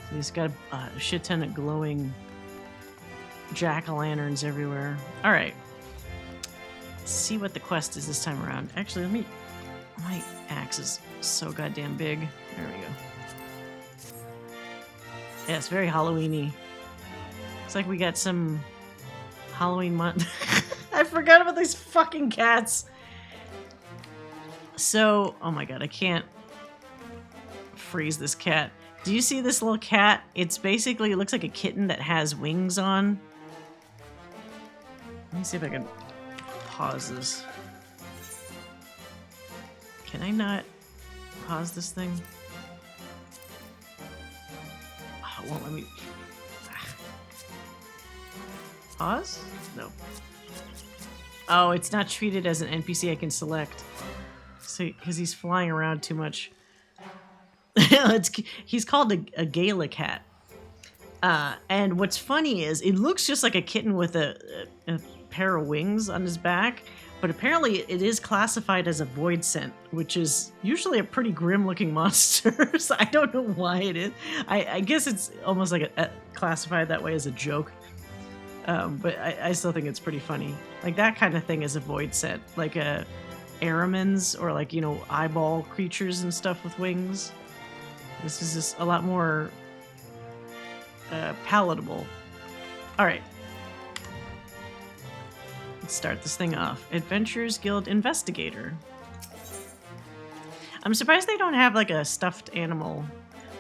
So it's got a shit ton of glowing jack-o'-lanterns everywhere. Alright. Let's see what the quest is this time around. Actually, let me... My axe is so goddamn big. There we go. Yeah, it's very Halloween-y. Looks like we got some Halloween month. I forgot about these fucking cats. So, oh my god, I can't freeze this cat. Do you see this little cat? It's basically, it looks like a kitten that has wings on. Let me see if I can pause this. Can I not pause this thing? Oh, it won't let me. Pause? No. Oh, it's not treated as an NPC I can select. So, because he's flying around too much. He's called a Gala cat. And what's funny is it looks just like a kitten with a pair of wings on his back, but apparently it is classified as a void scent, which is usually a pretty grim looking monster. So I don't know why it is. I guess it's almost like classified that way as a joke. But I still think it's pretty funny. Like that kind of thing is a void scent, like Aramins or like, you know, eyeball creatures and stuff with wings. This is just a lot more palatable. All right. Let's start this thing off. Adventurers Guild Investigator. I'm surprised they don't have like a stuffed animal.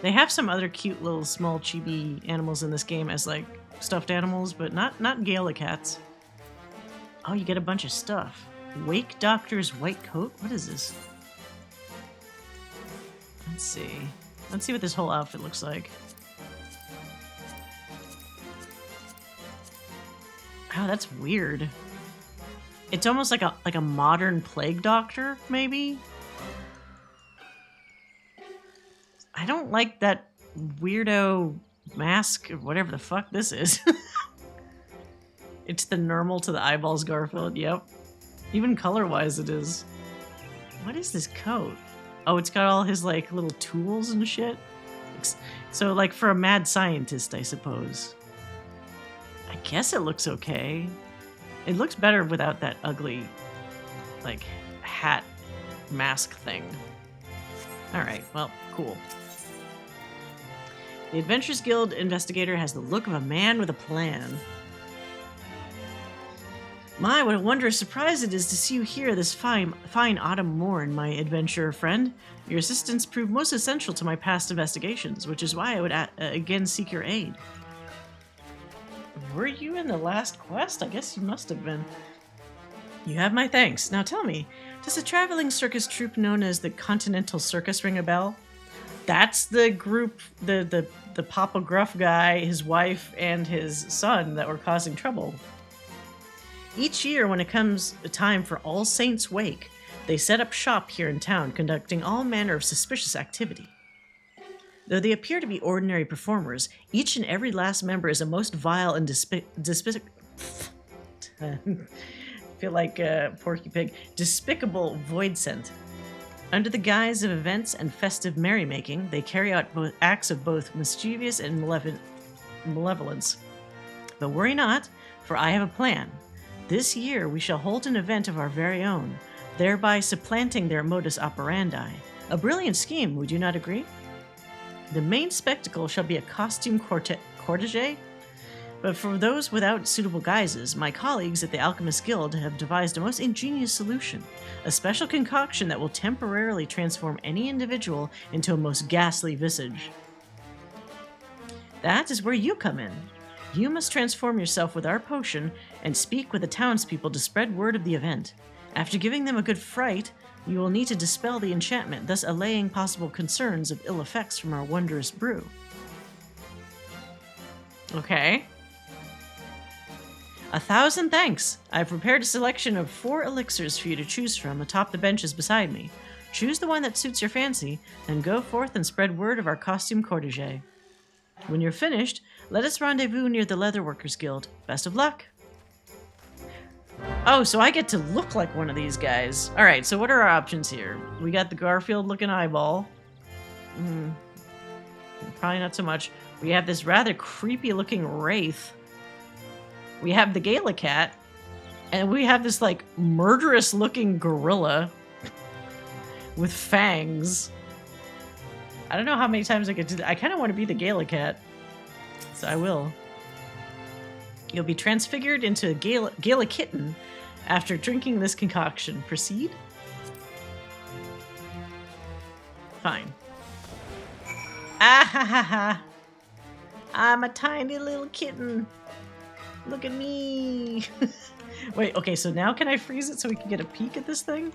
They have some other cute little small chibi animals in this game as like stuffed animals, but not Gala cats. Oh, you get a bunch of stuff. Wake Doctor's white coat? What is this? Let's see. Let's see what this whole outfit looks like. Oh, that's weird. It's almost like a modern plague doctor, maybe? I don't like that weirdo mask or whatever the fuck this is. It's the normal to the eyeballs Garfield, yep. Even color-wise it is. What is this coat? Oh, it's got all his like little tools and shit. So like for a mad scientist, I suppose. I guess it looks okay. It looks better without that ugly like hat mask thing. Alright, well, cool. The Adventurers Guild Investigator has the look of a man with a plan. My, what a wondrous surprise it is to see you here this fine autumn morn, my adventurer friend. Your assistance proved most essential to my past investigations, which is why I would again seek your aid. Were you in the last quest? I guess you must have been. You have my thanks. Now tell me, does a traveling circus troupe known as the Continental Circus ring a bell? That's the group, the Papa Gruff guy, his wife, and his son that were causing trouble. Each year, when it comes time for All Saints' Wake, they set up shop here in town, conducting all manner of suspicious activity. Though they appear to be ordinary performers, each and every last member is a most vile and despicable void scent. Under the guise of events and festive merrymaking, they carry out acts of both mischievous and malevolence. But worry not, for I have a plan. This year we shall hold an event of our very own, thereby supplanting their modus operandi. A brilliant scheme, would you not agree? The main spectacle shall be a costume cortege, but for those without suitable guises, my colleagues at the Alchemist Guild have devised a most ingenious solution, a special concoction that will temporarily transform any individual into a most ghastly visage. That is where you come in. You must transform yourself with our potion and speak with the townspeople to spread word of the event. After giving them a good fright, you will need to dispel the enchantment, thus allaying possible concerns of ill effects from our wondrous brew. Okay. 1,000 thanks! I've prepared a selection of 4 elixirs for you to choose from atop the benches beside me. Choose the one that suits your fancy, then go forth and spread word of our costume cortege. When you're finished, let us rendezvous near the Leatherworkers Guild. Best of luck! Oh, so I get to look like one of these guys. Alright, so what are our options here? We got the Garfield-looking eyeball. Probably not so much. We have this rather creepy-looking wraith. We have the Gala cat. And we have this, like, murderous-looking gorilla with fangs. I don't know how many times I could do that. I kind of want to be the Gala cat. So I will. You'll be transfigured into a Gala kitten after drinking this concoction. Proceed? Fine. Ah ha ha ha. I'm a tiny little kitten. Look at me. Wait, okay, so now can I freeze it so we can get a peek at this thing?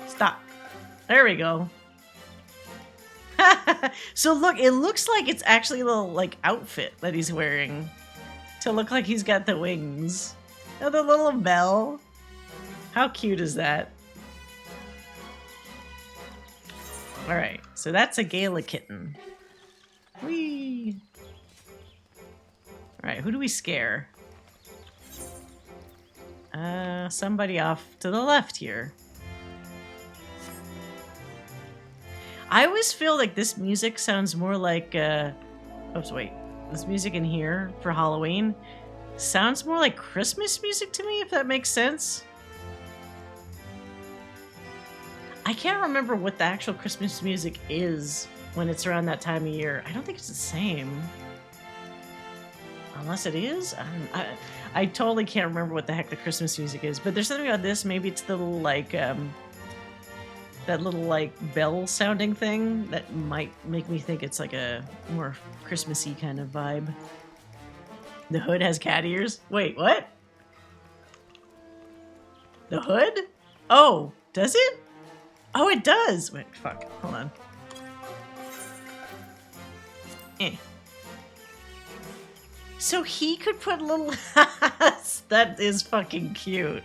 Stop. There we go. So look, it looks like it's actually a little like outfit that he's wearing to look like he's got the wings. Oh, the little bell. How cute is that? All right, so that's a Gala kitten. Whee! All right, who do we scare? Somebody off to the left here. I always feel like this music sounds more like, oops, wait. This music in here for Halloween sounds more like Christmas music to me, if that makes sense. I can't remember what the actual Christmas music is when it's around that time of year. I don't think it's the same. Unless it is? I totally can't remember what the heck the Christmas music is, but there's something about this. Maybe it's the little, like, that little, like, bell-sounding thing that might make me think it's, like, a more Christmassy kind of vibe. The hood has cat ears? Wait, what? The hood? Oh, does it? Oh, it does! Wait, fuck. Hold on. Eh. So he could put little... That is fucking cute.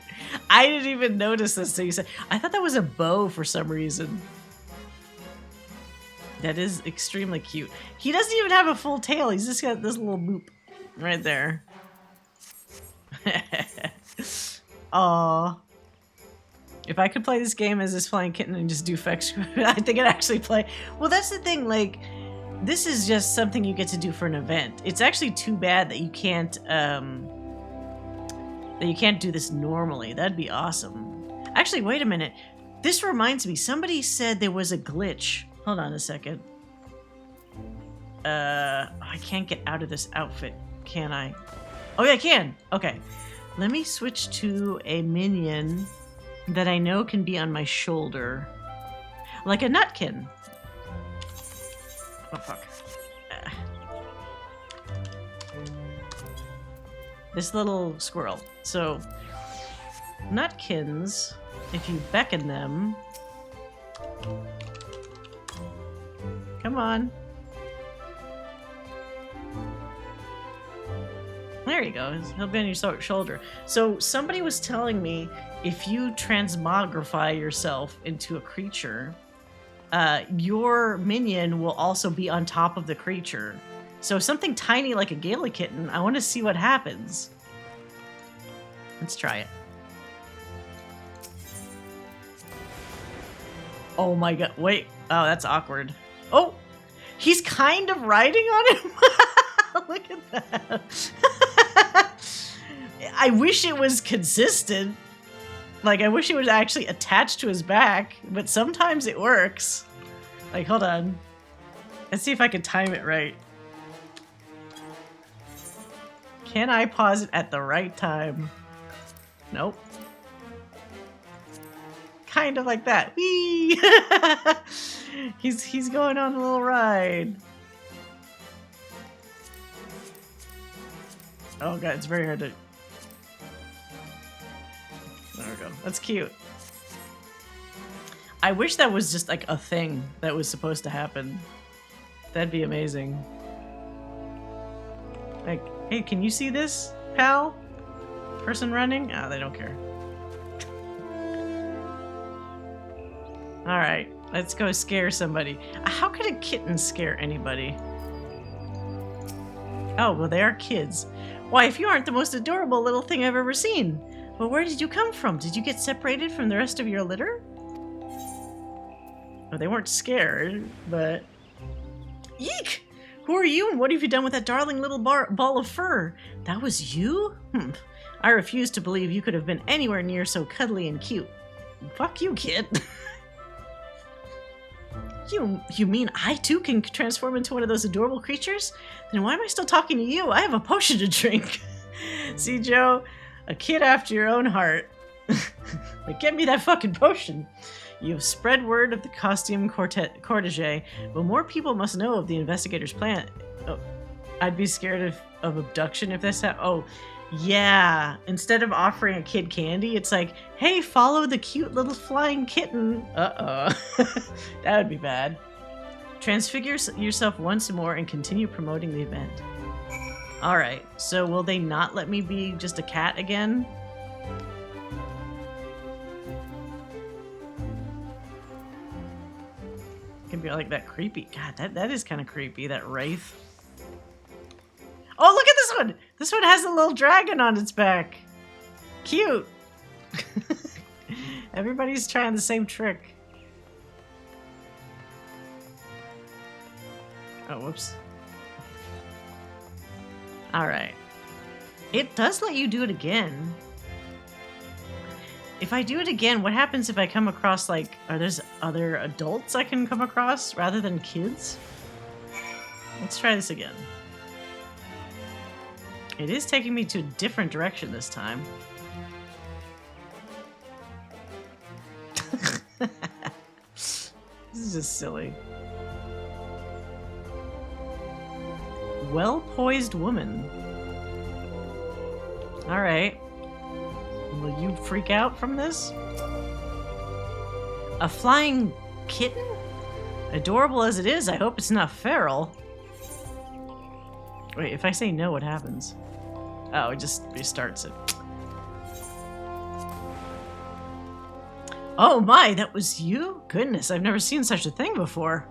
I didn't even notice this thing. I thought that was a bow for some reason. That is extremely cute. He doesn't even have a full tail. He's just got this little boop right there. Aww. If I could play this game as this flying kitten and just do FFXIV, I think I'd actually play. Well, that's the thing, like... This is just something you get to do for an event. It's actually too bad that you can't do this normally. That'd be awesome. Actually, wait a minute. This reminds me. Somebody said there was a glitch. Hold on a second. I can't get out of this outfit, can I? Oh yeah, I can. Okay. Let me switch to a minion that I know can be on my shoulder. Like a nutkin. Oh, fuck. This little squirrel. So, nutkins, if you beckon them... Come on. There you go. He'll be on your shoulder. So, somebody was telling me if you transmogrify yourself into a creature... your minion will also be on top of the creature. So something tiny like a Gala kitten, I want to see what happens. Let's try it. Oh my god, wait. Oh, that's awkward. Oh, he's kind of riding on him. Look at that. I wish it was consistent. Like, I wish it was actually attached to his back, but sometimes it works. Like, hold on. Let's see if I can time it right. Can I pause it at the right time? Nope. Kind of like that. Whee! He's going on a little ride. Oh god, it's very hard to... There we go. That's cute. I wish that was just like a thing that was supposed to happen. That'd be amazing. Like, hey, can you see this, pal? Person running? Ah, they don't care. Alright, let's go scare somebody. How could a kitten scare anybody? Oh, well, they are kids. Why, if you aren't the most adorable little thing I've ever seen. Well, where did you come from? Did you get separated from the rest of your litter? Well, they weren't scared, but... Eek! Who are you and what have you done with that darling little ball of fur? That was you? I refuse to believe you could have been anywhere near so cuddly and cute. Fuck you, kid. You mean I too can transform into one of those adorable creatures? Then why am I still talking to you? I have a potion to drink. See, Joe? A kid after your own heart. Like, get me that fucking potion. You've spread word of the costume cortege, but more people must know of the investigator's plan. Oh, I'd be scared of abduction if this happened. Oh, yeah. Instead of offering a kid candy, it's like, hey, follow the cute little flying kitten. Uh-oh. That would be bad. Transfigure yourself once more and continue promoting the event. Alright, so will they not let me be just a cat again? It can be like that creepy. God, that is kind of creepy, that wraith. Oh, look at this one! This one has a little dragon on its back. Cute. Everybody's trying the same trick. Oh, whoops. Alright. It does let you do it again. If I do it again, what happens if I come across, like, are there other adults I can come across rather than kids? Let's try this again. It is taking me to a different direction this time. This is just silly. Well-poised woman. Alright. Will you freak out from this? A flying kitten? Adorable as it is, I hope it's not feral. Wait, if I say no, what happens? Oh, it just restarts it. Oh my, that was you? Goodness, I've never seen such a thing before.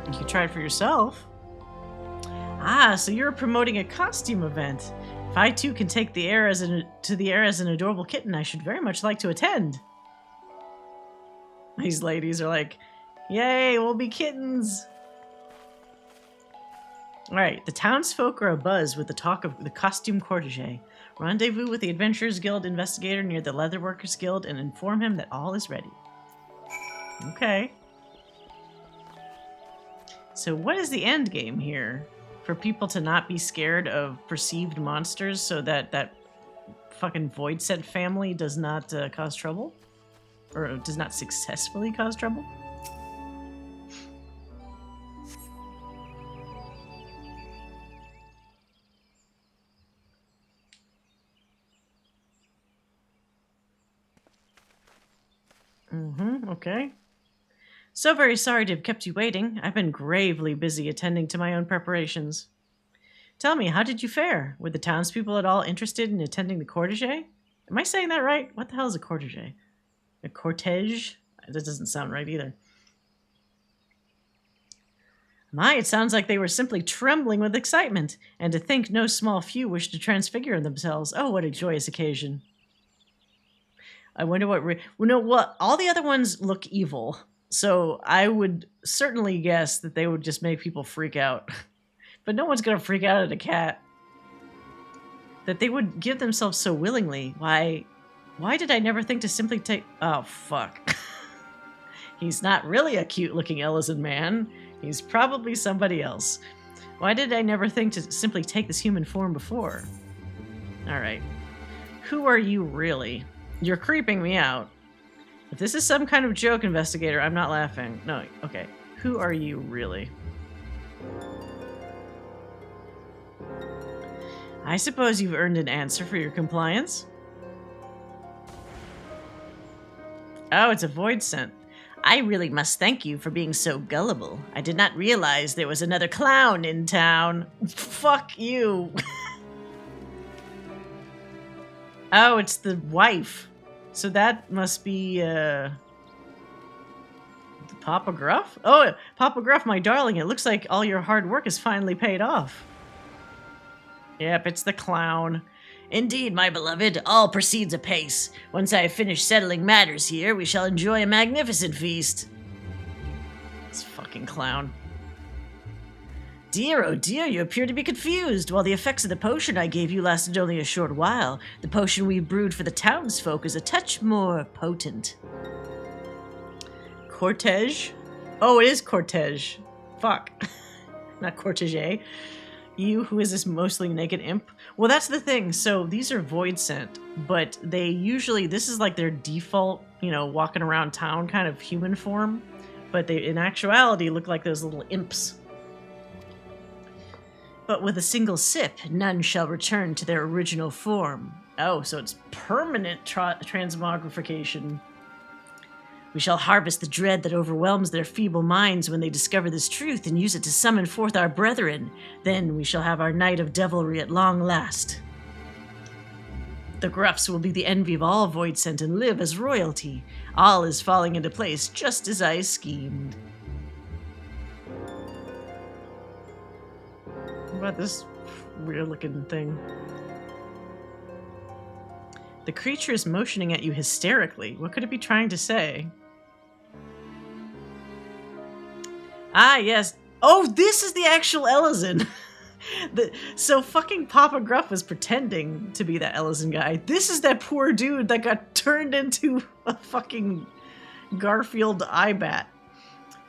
You can try it for yourself. Ah, so you're promoting a costume event. If I too can take the air as an adorable kitten, I should very much like to attend. These ladies are like, yay, we'll be kittens. Alright, the townsfolk are abuzz with the talk of the costume cortege. Rendezvous with the Adventurers Guild investigator near the Leatherworkers Guild and inform him that all is ready. Okay. So what is the end game here? For people to not be scared of perceived monsters so that that fucking Void Set family does not cause trouble? Or does not successfully cause trouble? Okay. So very sorry to have kept you waiting. I've been gravely busy attending to my own preparations. Tell me, how did you fare? Were the townspeople at all interested in attending the cortege? Am I saying that right? What the hell is a cortege? A cortege? That doesn't sound right either. My, it sounds like they were simply trembling with excitement, and to think no small few wished to transfigure themselves. Oh, what a joyous occasion. I wonder what... all the other ones look evil, so I would certainly guess that they would just make people freak out. But no one's going to freak out at a cat. That they would give themselves so willingly. Why did I never think to simply take... Oh, fuck. He's not really a cute-looking Ellison man. He's probably somebody else. Why did I never think to simply take this human form before? Alright. Who are you really? You're creeping me out. If this is some kind of joke, investigator, I'm not laughing. No, okay. Who are you really? I suppose you've earned an answer for your compliance. Oh, it's a void scent. I really must thank you for being so gullible. I did not realize there was another clown in town. Fuck you. Oh, it's the wife. So that must be, Papa Gruff? Oh, Papa Gruff, my darling, it looks like all your hard work has finally paid off. Yep, it's the clown. Indeed, my beloved, all proceeds apace. Once I have finished settling matters here, we shall enjoy a magnificent feast. This fucking clown. Dear, oh dear, you appear to be confused. While the effects of the potion I gave you lasted only a short while, the potion we brewed for the townsfolk is a touch more potent. Cortege? Oh, it is cortege. Fuck. Not cortege. You, who is this mostly naked imp? Well, that's the thing. So these are void sent, but they usually, this is like their default, you know, walking around town kind of human form. But they, in actuality, look like those little imps. But with a single sip, none shall return to their original form. Oh, so it's permanent transmogrification. We shall harvest the dread that overwhelms their feeble minds when they discover this truth and use it to summon forth our brethren. Then we shall have our night of devilry at long last. The Gruffs will be the envy of all Void Sent and live as royalty. All is falling into place just as I schemed. What about this weird-looking thing? The creature is motioning at you hysterically. What could it be trying to say? Ah, yes. Oh, this is the actual Ellison. So fucking Papa Gruff was pretending to be that Ellison guy. This is that poor dude that got turned into a fucking Garfield Eyebat.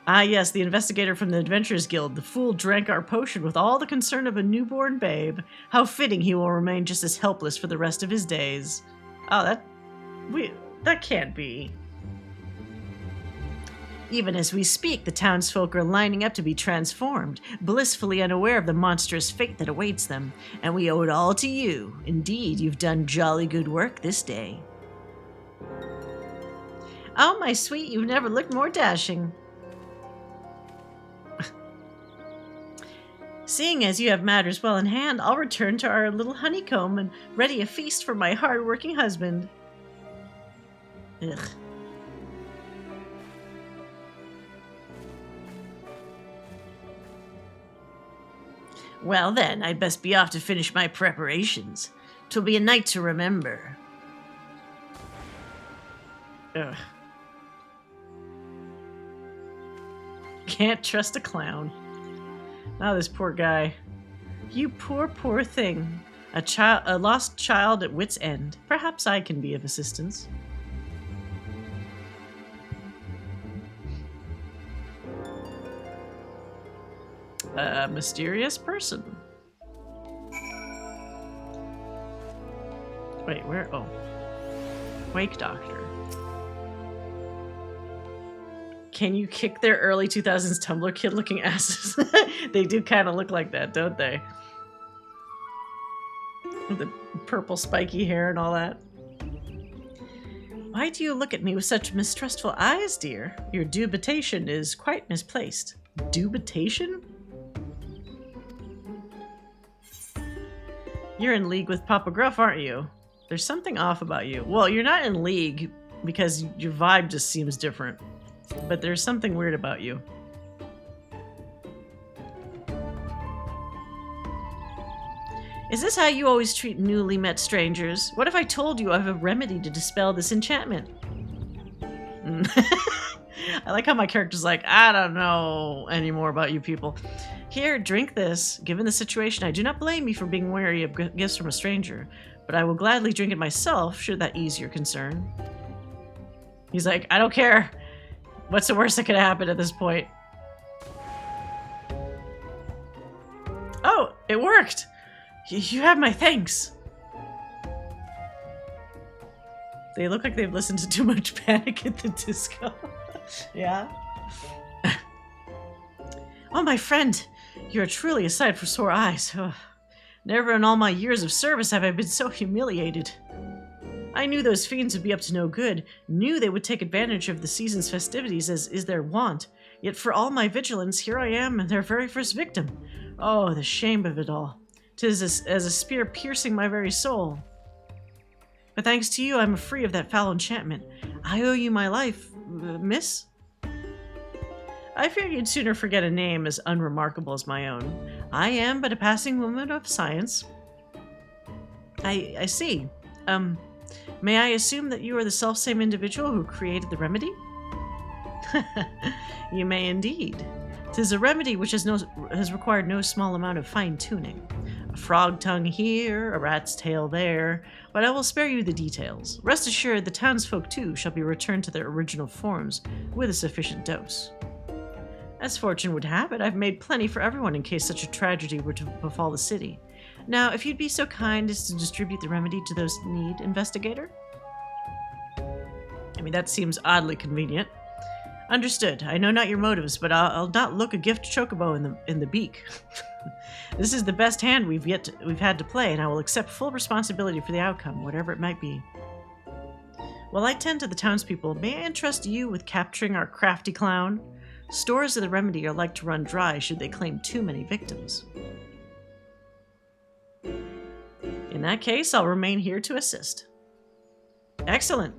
Ah, yes, the investigator from the Adventurers Guild. The fool drank our potion with all the concern of a newborn babe. How fitting he will remain just as helpless for the rest of his days. Oh, that can't be. Even as we speak, the townsfolk are lining up to be transformed, blissfully unaware of the monstrous fate that awaits them. And we owe it all to you. Indeed, you've done jolly good work this day. Oh, my sweet, you've never looked more dashing. Seeing as you have matters well in hand, I'll return to our little honeycomb and ready a feast for my hard-working husband. Ugh. Well then, I'd best be off to finish my preparations. 'Twill be a night to remember. Ugh. Can't trust a clown. Oh, this poor guy. You poor, poor thing. A lost child at wit's end. Perhaps I can be of assistance. A mysterious person. Wait, where? Oh. Wake Doctor. Can you kick their early 2000s Tumblr kid looking asses? They do kind of look like that, don't they? With the purple spiky hair and all that. Why do you look at me with such mistrustful eyes, dear? Your dubitation is quite misplaced. Dubitation? You're in league with Papa Gruff, aren't you? There's something off about you. Well, you're not in league because your vibe just seems different. But there's something weird about you. Is this how you always treat newly met strangers? What if I told you I have a remedy to dispel this enchantment? I like how my character's like, I don't know any more about you people. Here, drink this. Given the situation, I do not blame you for being wary of gifts from a stranger, but I will gladly drink it myself, should that ease your concern. He's like, I don't care. What's the worst that could happen at this point? Oh, it worked! You have my thanks. They look like they've listened to too much Panic at the Disco. Yeah? Oh, my friend! You are truly a sight for sore eyes. Oh, never in all my years of service have I been so humiliated. I knew those fiends would be up to no good, knew they would take advantage of the season's festivities as is their wont. Yet for all my vigilance, here I am, their very first victim. Oh, the shame of it all. 'Tis as a spear piercing my very soul. But thanks to you, I'm free of that foul enchantment. I owe you my life, miss? I fear you'd sooner forget a name as unremarkable as my own. I am but a passing woman of science. I see. May I assume that you are the selfsame individual who created the remedy? You may indeed. 'Tis a remedy which has required no small amount of fine-tuning. A frog tongue here, a rat's tail there, but I will spare you the details. Rest assured, the townsfolk too shall be returned to their original forms with a sufficient dose. As fortune would have it, I've made plenty for everyone in case such a tragedy were to befall the city. Now, if you'd be so kind as to distribute the remedy to those in need, investigator? I mean, that seems oddly convenient. Understood. I know not your motives, but I'll not look a gift chocobo in the beak. This is the best hand we've had to play, and I will accept full responsibility for the outcome, whatever it might be. While I tend to the townspeople, may I entrust you with capturing our crafty clown? Stores of the remedy are like to run dry should they claim too many victims. In that case, I'll remain here to assist. Excellent.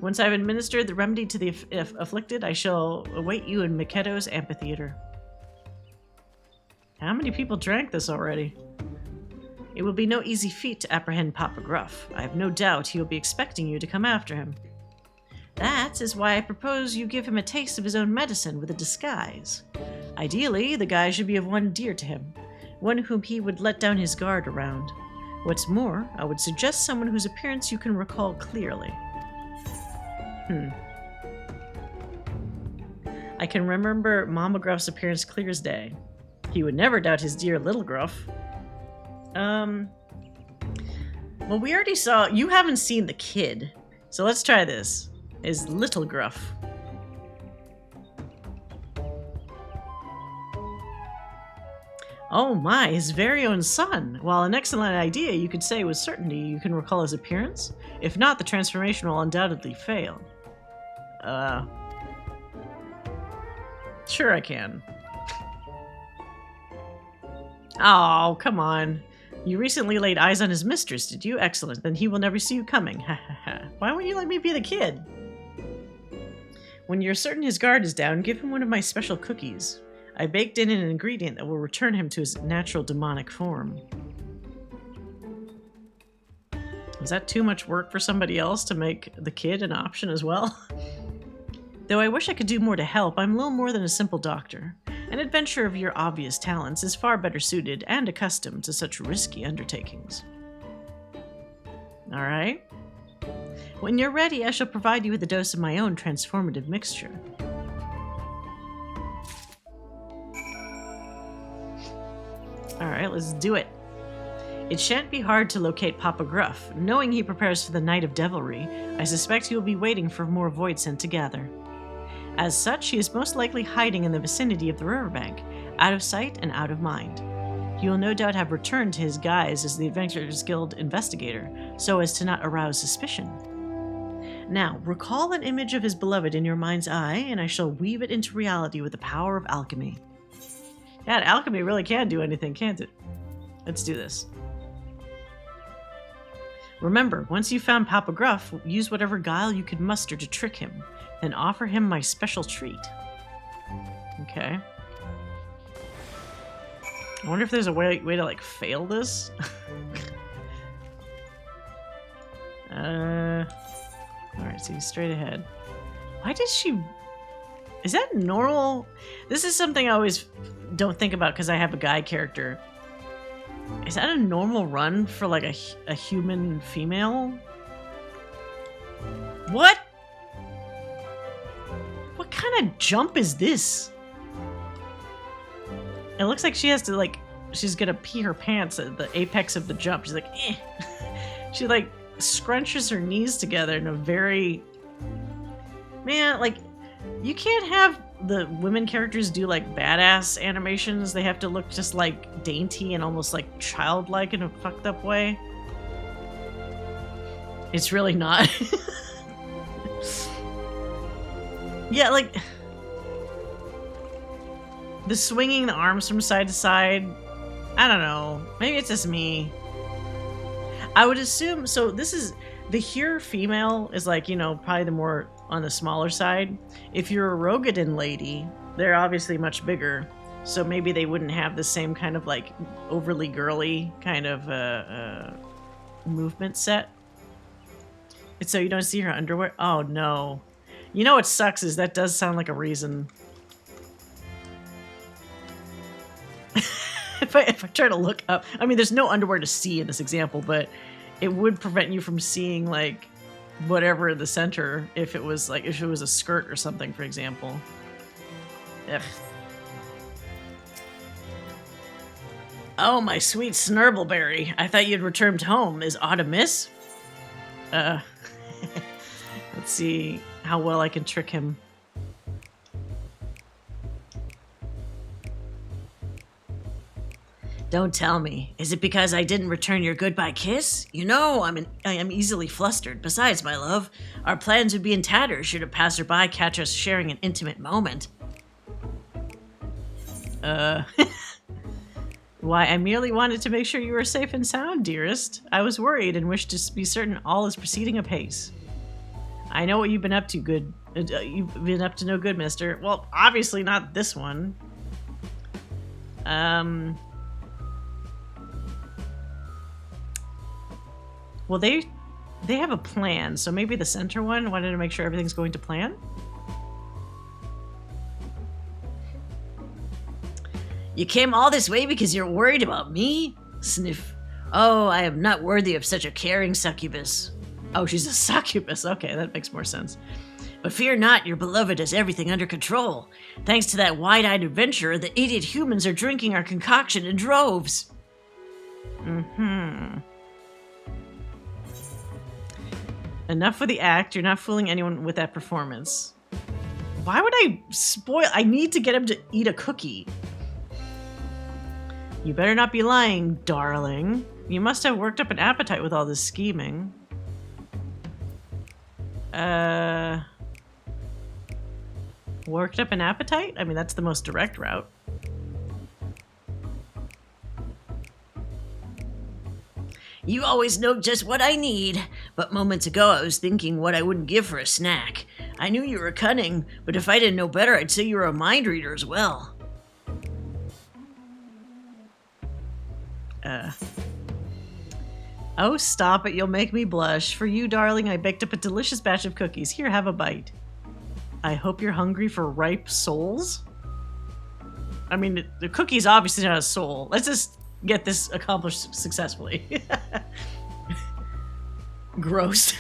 Once I've administered the remedy to the afflicted, I shall await you in Miketo's amphitheater. How many people drank this already? It will be no easy feat to apprehend Papa Gruff. I have no doubt he will be expecting you to come after him. That is why I propose you give him a taste of his own medicine with a disguise. Ideally, the guy should be of one dear to him, one whom he would let down his guard around. What's more, I would suggest someone whose appearance you can recall clearly. I can remember Mama Gruff's appearance clear as day. He would never doubt his dear little Gruff. Well, we already saw... You haven't seen the kid. So let's try this. Is little Gruff. Oh my, his very own son. While an excellent idea, you could say with certainty you can recall his appearance. If not, the transformation will undoubtedly fail. Sure I can. Oh, come on. You recently laid eyes on his mistress, did you? Excellent. Then he will never see you coming. Ha ha ha. Why won't you let me be the kid? When you're certain his guard is down, give him one of my special cookies. I baked in an ingredient that will return him to his natural demonic form. Is that too much work for somebody else to make the kid an option as well? Though I wish I could do more to help, I'm little more than a simple doctor. An adventurer of your obvious talents is far better suited and accustomed to such risky undertakings. Alright. When you're ready, I shall provide you with a dose of my own transformative mixture. Alright, let's do it. It shan't be hard to locate Papa Gruff. Knowing he prepares for the Night of Devilry, I suspect he will be waiting for more void scent to gather. As such, he is most likely hiding in the vicinity of the riverbank, out of sight and out of mind. He will no doubt have returned to his guise as the Adventurers Guild investigator, so as to not arouse suspicion. Now, recall an image of his beloved in your mind's eye, and I shall weave it into reality with the power of alchemy. God, alchemy really can do anything, can't it? Let's do this. Remember, once you've found Papa Gruff, use whatever guile you could muster to trick him, then offer him my special treat. Okay. I wonder if there's a way to, like, fail this? Alright, so straight ahead. Why does she... Is that normal? This is something I always don't think about because I have a guy character. Is that a normal run for, like, a human female? What? What kind of jump is this? It looks like she has to, like, she's gonna pee her pants at the apex of the jump. She's like, eh. She, like, scrunches her knees together in a very... Man, like, you can't have the women characters do, like, badass animations. They have to look just, like, dainty and almost, like, childlike in a fucked up way. It's really not. Yeah, like... The swinging the arms from side to side, I don't know. Maybe it's just me. I would assume, so this is, the here female is like, you know, probably the more on the smaller side. If you're a Rogadin lady, they're obviously much bigger. So maybe they wouldn't have the same kind of like overly girly kind of movement set. And so you don't see her underwear. Oh no. You know what sucks is that does sound like a reason. If I try to look up, I mean, there's no underwear to see in this example, but it would prevent you from seeing like whatever the center if it was a skirt or something, for example. Ugh. Oh, my sweet Snurbbleberry. I thought you'd returned home. Is Aught amiss? Let's see how well I can trick him. Don't tell me. Is it because I didn't return your goodbye kiss? You know, I am easily flustered. Besides, my love, our plans would be in tatters should a passerby catch us sharing an intimate moment. Why, I merely wanted to make sure you were safe and sound, dearest. I was worried and wished to be certain all is proceeding apace. I know what you've been up to, you've been up to no good, mister. Well, obviously not this one. Well, they have a plan, so maybe the center one wanted to make sure everything's going to plan? You came all this way because you're worried about me? Sniff. Oh, I am not worthy of such a caring succubus. Oh, she's a succubus. Okay, that makes more sense. But fear not, your beloved has everything under control. Thanks to that wide-eyed adventurer, the idiot humans are drinking our concoction in droves. Enough with the act. You're not fooling anyone with that performance. Why would I spoil? I need to get him to eat a cookie. You better not be lying, darling. You must have worked up an appetite with all this scheming. Worked up an appetite? I mean, that's the most direct route. You always know just what I need, but moments ago I was thinking what I wouldn't give for a snack. I knew you were cunning, but if I didn't know better, I'd say you were a mind reader as well. Oh, stop it. You'll make me blush. For you, darling, I baked up a delicious batch of cookies. Here, have a bite. I hope you're hungry for ripe souls? I mean, the cookie's obviously not a soul. Let's just get this accomplished successfully. Gross.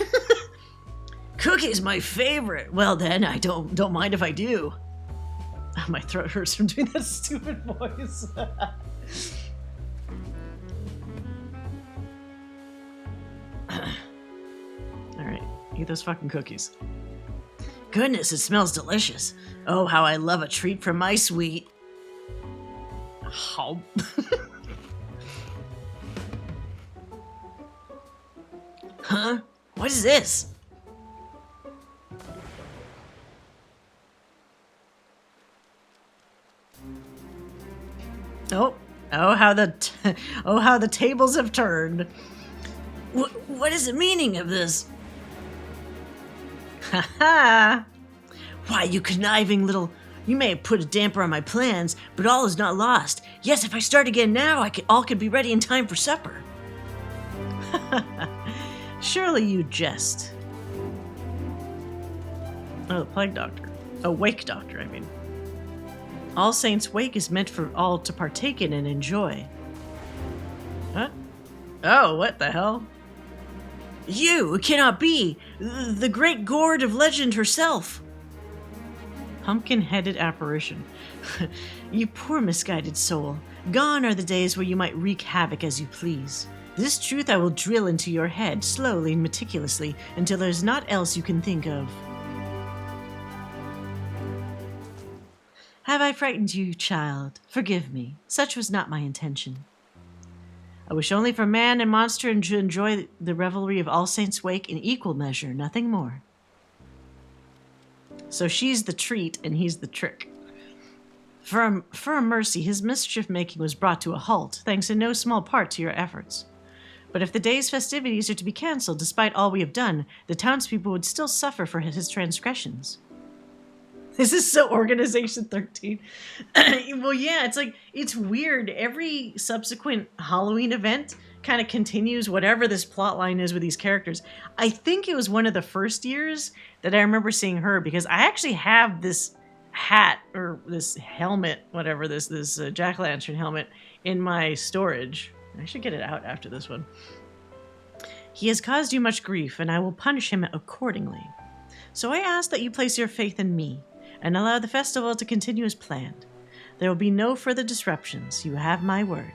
Cookie's my favorite. Well then, I don't mind if I do. My throat hurts from doing that stupid voice. Alright, eat those fucking cookies. Goodness, it smells delicious. Oh, how I love a treat from my sweet. How? Huh? What is this? Oh, how the tables have turned. What is the meaning of this? Ha ha! Why, you conniving little... You may have put a damper on my plans, but all is not lost. Yes, if I start again now, all could be ready in time for supper. Surely you jest. Oh, the plague doctor. Oh, wake doctor, I mean. All Saints' Wake is meant for all to partake in and enjoy. Huh? Oh, what the hell? You! It cannot be! The great gourd of legend herself! Pumpkin-headed apparition. You poor misguided soul. Gone are the days where you might wreak havoc as you please. This truth I will drill into your head, slowly and meticulously, until there's naught else you can think of. Have I frightened you, child? Forgive me. Such was not my intention. I wish only for man and monster to enjoy the revelry of All Saints' Wake in equal measure, nothing more. So she's the treat and he's the trick. For a mercy, his mischief-making was brought to a halt, thanks in no small part to your efforts. But if the day's festivities are to be cancelled despite all we have done, the townspeople would still suffer for his transgressions. This is so Organization 13. Well, yeah, it's like, it's weird. Every subsequent Halloween event kind of continues whatever this plot line is with these characters. I think it was one of the first years that I remember seeing her, because I actually have this hat, or this helmet, whatever, this jack-o'-lantern helmet in my storage. I should get it out after this one. He has caused you much grief, and I will punish him accordingly. So I ask that you place your faith in me, and allow the festival to continue as planned. There will be no further disruptions. You have my word.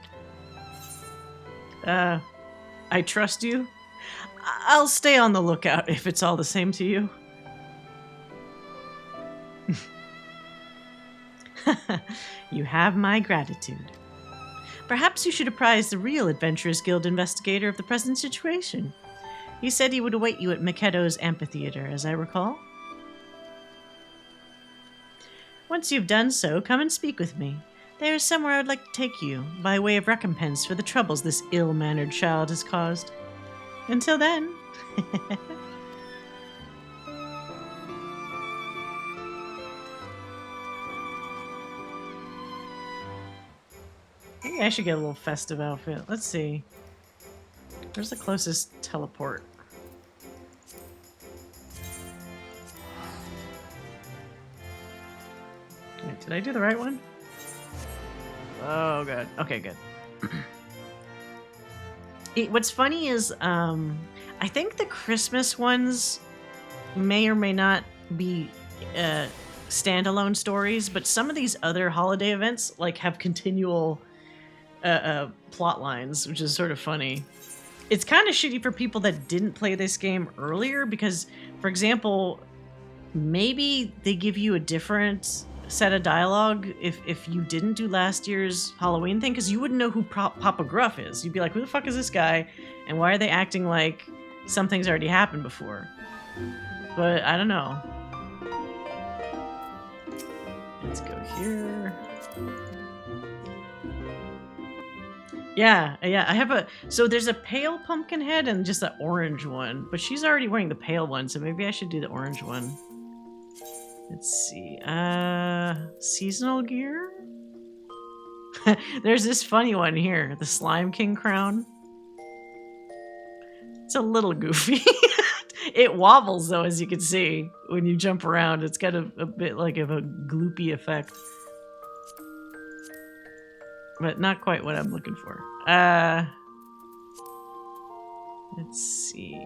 I trust you. I'll stay on the lookout if it's all the same to you. You have my gratitude. Perhaps you should apprise the real Adventurers Guild investigator of the present situation. He said he would await you at Makedo's amphitheater, as I recall. Once you've done so, come and speak with me. There is somewhere I would like to take you, by way of recompense for the troubles this ill-mannered child has caused. Until then... Maybe I should get a little festive outfit. Let's see. Where's the closest teleport? Wait, did I do the right one? Oh, good. Okay, good. What's funny is, I think the Christmas ones may or may not be standalone stories, but some of these other holiday events like have continual plot lines, which is sort of funny. It's kind of shitty for people that didn't play this game earlier because, for example, maybe they give you a different set of dialogue if you didn't do last year's Halloween thing, because you wouldn't know who Papa Gruff is. You'd be like, who the fuck is this guy? And why are they acting like something's already happened before? But I don't know. Let's go here. Yeah, I have a... So there's a pale pumpkin head and just an orange one. But she's already wearing the pale one, so maybe I should do the orange one. Let's see. Seasonal gear? There's this funny one here. The Slime King crown. It's a little goofy. It wobbles, though, as you can see. When you jump around, it's got a bit like of a gloopy effect. But not quite what I'm looking for. Let's see.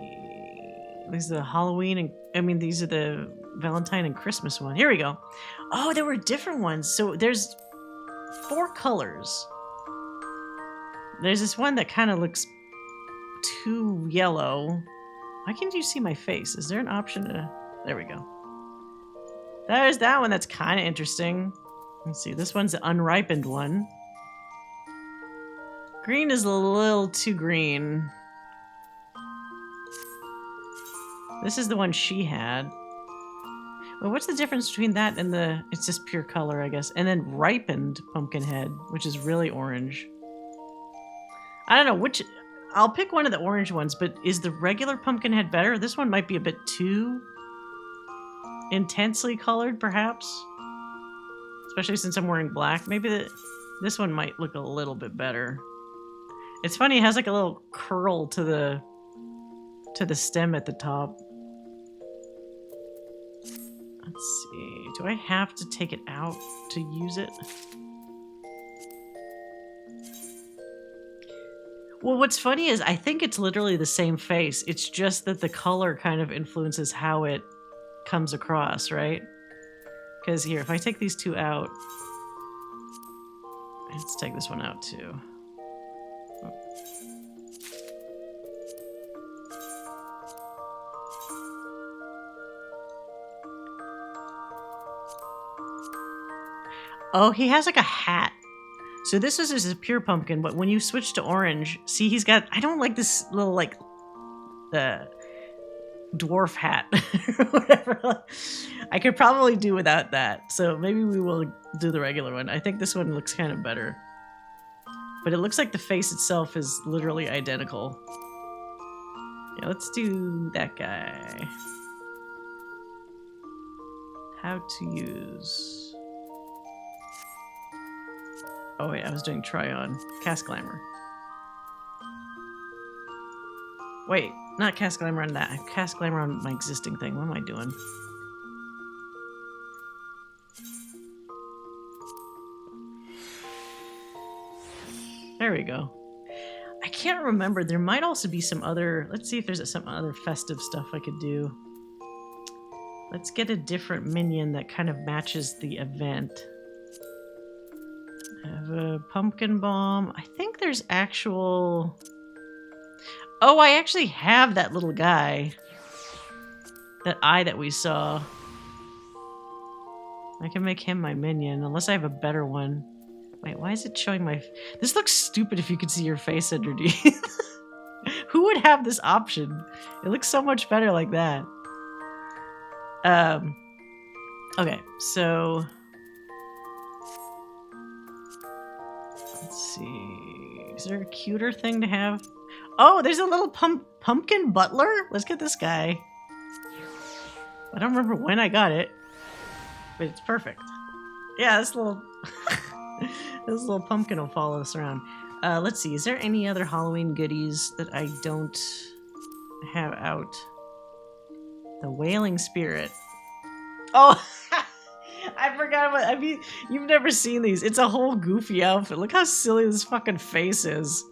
These are the Halloween and... I mean, these are the Valentine and Christmas one. Here we go. Oh, there were different ones. So there's 4 colors. There's this one that kind of looks too yellow. Why can't you see my face? Is there an option to... There we go. There's that one that's kind of interesting. Let's see. This one's the unripened one. Green is a little too green. This is the one she had. Well, what's the difference between that and the... It's just pure color, I guess. And then ripened pumpkin head, which is really orange. I don't know which... I'll pick one of the orange ones, but is the regular pumpkin head better? This one might be a bit too intensely colored, perhaps. Especially since I'm wearing black. Maybe this one might look a little bit better. It's funny, it has like a little curl to the stem at the top. Let's see. Do I have to take it out to use it? Well, what's funny is I think it's literally the same face. It's just that the color kind of influences how it comes across, right? Because here, if I take these 2 out... Let's take this one out too. Oh, he has like a hat. So this is just a pure pumpkin, but when you switch to orange, see he's got... I don't like this little like... dwarf hat or whatever. I could probably do without that. So maybe we will do the regular one. I think this one looks kind of better. But it looks like the face itself is literally identical. Yeah, let's do that guy. How to use... Oh wait, I was doing try on. Cast Glamour. Wait, not Cast Glamour on that. Cast Glamour on my existing thing. What am I doing? There we go. I can't remember. There might also be some other... Let's see if there's some other festive stuff I could do. Let's get a different minion that kind of matches the event. I have a pumpkin bomb. I think there's actual Oh, I actually have that little guy. That eye that we saw. I can make him my minion, unless I have a better one. Wait, why is it showing my... This looks stupid if you could see your face underneath. Who would have this option? It looks so much better like that. Okay, so... Let's see... Is there a cuter thing to have? Oh, there's a little pumpkin butler? Let's get this guy. I don't remember when I got it, but it's perfect. Yeah, this little... this little pumpkin will follow us around. Let's see, is there any other Halloween goodies that I don't have out? The Wailing Spirit. Oh, I forgot about... I mean, you've never seen these. It's a whole goofy outfit. Look how silly this fucking face is.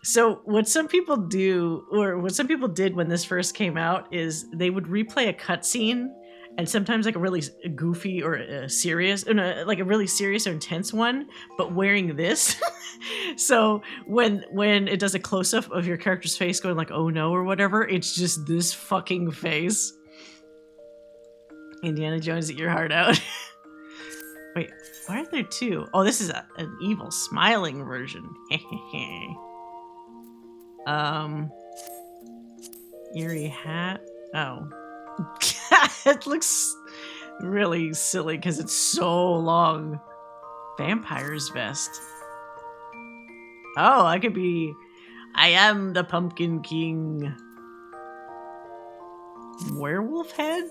So what some people do, or what some people did when this first came out, is they would replay a cutscene, and sometimes like a really goofy or a serious, like a really serious or intense one, but wearing this. So when it does a close-up of your character's face going like, oh no, or whatever, it's just this fucking face. Indiana Jones, eat your heart out. Wait, why are there two? Oh, this is an evil smiling version. Eerie hat. Oh. It looks really silly because it's so long. Vampire's vest. Oh, I could be... I am the Pumpkin King. Werewolf head?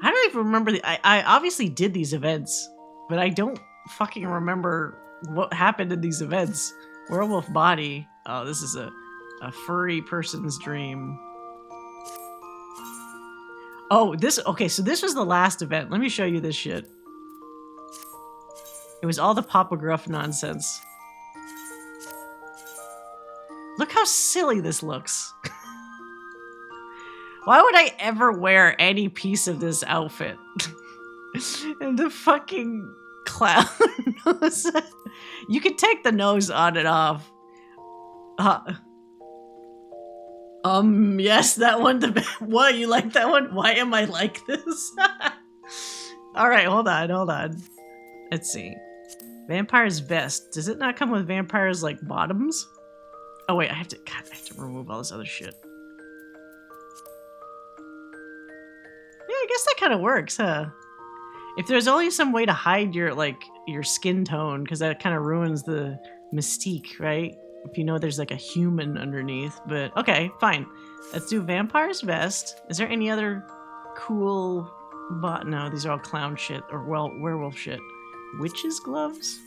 I don't even remember... I obviously did these events, but I don't fucking remember what happened in these events. Werewolf body. Oh, this is a furry person's dream. Oh, this... Okay, so this was the last event. Let me show you this shit. It was all the Papa Gruff nonsense. Look how silly this looks. Why would I ever wear any piece of this outfit? And the fucking clown nose. You can take the nose on and off. Yes, that one. What, you like that one? Why am I like this? Alright, hold on. Let's see. Vampire's vest. Does it not come with vampires, like, bottoms? Oh, wait, I have to remove all this other shit. Yeah, I guess that kind of works, huh? If there's only some way to hide your, like, your skin tone, because that kind of ruins the mystique, right? If you know there's, like, a human underneath. But, okay, fine. Let's do Vampire's vest. Is there any other cool... No, these are all clown shit, or, well, werewolf shit. Witch's gloves?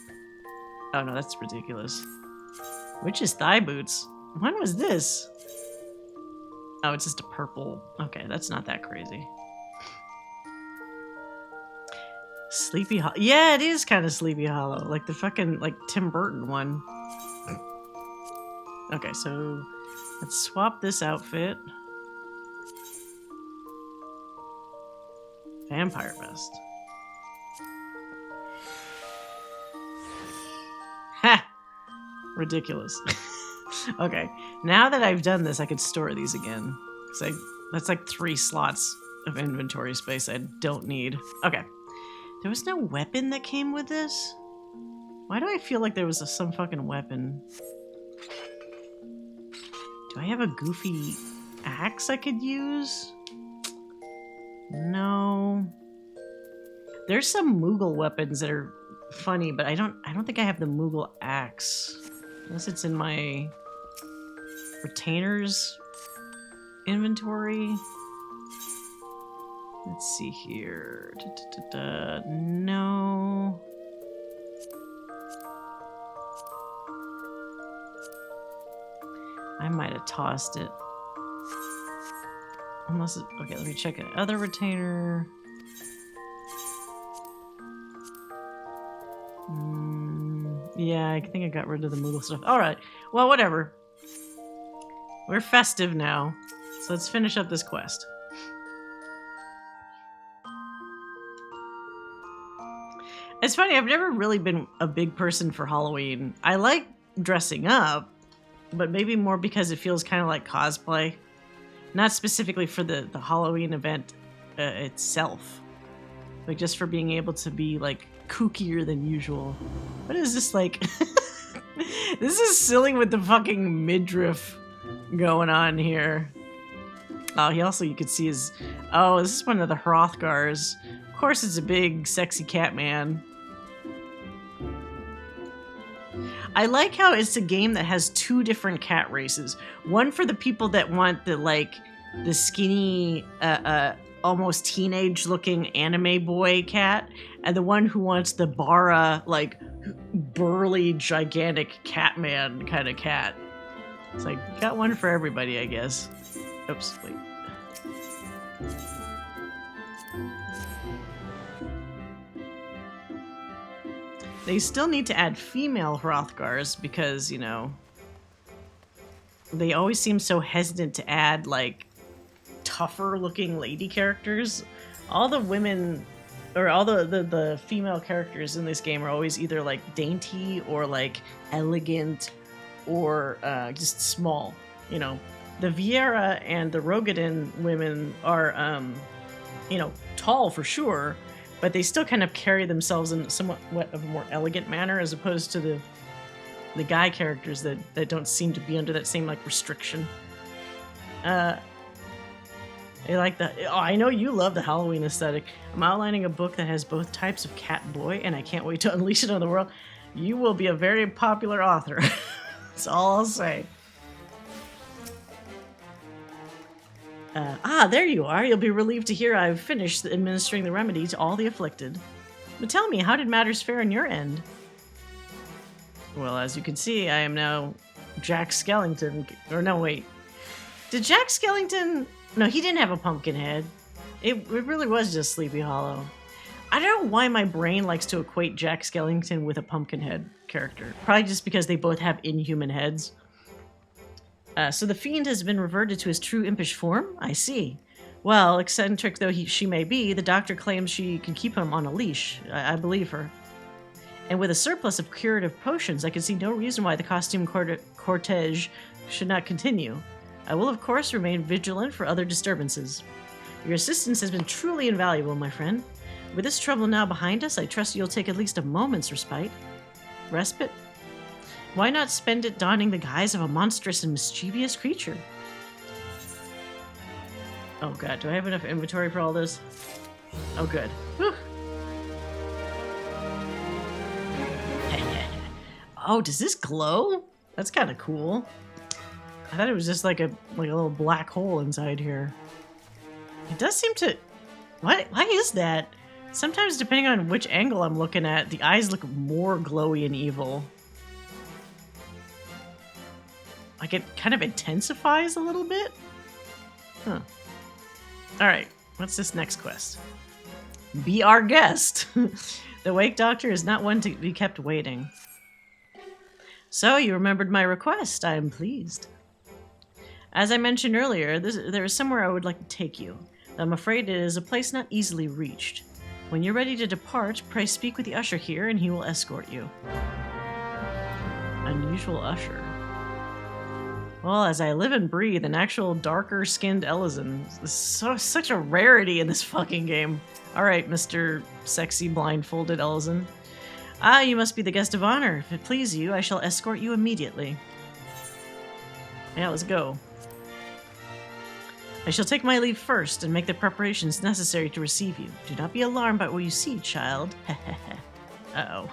Oh, no, that's ridiculous. Witch's thigh boots? When was this? Oh, it's just a purple. Okay, that's not that crazy. Sleepy Hollow. Yeah, it is kind of Sleepy Hollow. Like the fucking, like, Tim Burton one. Okay, so let's swap this outfit. Vampire vest. Ha! Ridiculous. Okay, now that I've done this, I could store these again. That's like 3 slots of inventory space I don't need. Okay. There was no weapon that came with this? Why do I feel like there was some fucking weapon? Do I have a goofy axe I could use? No. There's some Moogle weapons that are funny, but I don't think I have the Moogle axe. Unless it's in my retainers inventory. Let's see here. No. I might have tossed it. Unless it... Okay, let me check it. Other retainer. Yeah, I think I got rid of the Moogle stuff. Alright. Well, whatever. We're festive now. So let's finish up this quest. It's funny, I've never really been a big person for Halloween. I like dressing up, but maybe more because it feels kind of like cosplay. Not specifically for the Halloween event itself, but just for being able to be like kookier than usual. What is this like? This is silly with the fucking midriff going on here. Oh, he also, you could see his... Oh, this is one of the Hrothgars. Of course it's a big, sexy cat man. I like how it's a game that has two different cat races. One for the people that want the, like, the skinny, almost teenage-looking anime boy cat, and the one who wants the Bara, like, burly, gigantic cat man kind of cat. It's like, got one for everybody, I guess. Oops, wait. They still need to add female Hrothgars because, you know, they always seem so hesitant to add, like, tougher looking lady characters. All the women, or all the female characters in this game are always either, like, dainty or, like, elegant or just small, you know. The Viera and the Rogadin women are, you know, tall for sure, but they still kind of carry themselves in somewhat of a more elegant manner as opposed to the guy characters that don't seem to be under that same, like, restriction. I like that. Oh, I know you love the Halloween aesthetic. I'm outlining a book that has both types of cat and boy, and I can't wait to unleash it on the world. You will be a very popular author. That's all I'll say. There you are. You'll be relieved to hear I've finished administering the remedy to all the afflicted. But tell me, how did matters fare on your end? Well, as you can see, I am now Jack Skellington. Or no, wait. Did Jack Skellington... No, he didn't have a pumpkin head. It really was just Sleepy Hollow. I don't know why my brain likes to equate Jack Skellington with a Pumpkinhead character. Probably just because they both have inhuman heads. So the fiend has been reverted to his true impish form? I see. Well, eccentric though she may be, the doctor claims she can keep him on a leash. I believe her. And with a surplus of curative potions, I can see no reason why the costume cortege should not continue. I will, of course, remain vigilant for other disturbances. Your assistance has been truly invaluable, my friend. With this trouble now behind us, I trust you'll take at least a moment's respite. Respite? Why not spend it donning the guise of a monstrous and mischievous creature? Oh god, do I have enough inventory for all this? Oh good. Whew. Oh, does this glow? That's kind of cool. I thought it was just like a little black hole inside here. It does seem to... Why is that? Sometimes, depending on which angle I'm looking at, the eyes look more glowy and evil. Like it kind of intensifies a little bit? Huh. Alright, what's this next quest? Be our guest! The Wake Doctor is not one to be kept waiting. So, you remembered my request. I am pleased. As I mentioned earlier, there is somewhere I would like to take you. I'm afraid it is a place not easily reached. When you're ready to depart, pray speak with the usher here and he will escort you. Unusual usher. Well, as I live and breathe, an actual darker-skinned Ellison. This is such a rarity in this fucking game. Alright, Mr. Sexy Blindfolded Ellison. Ah, you must be the guest of honor. If it please you, I shall escort you immediately. Yeah, let's go. I shall take my leave first and make the preparations necessary to receive you. Do not be alarmed by what you see, child. Uh-oh.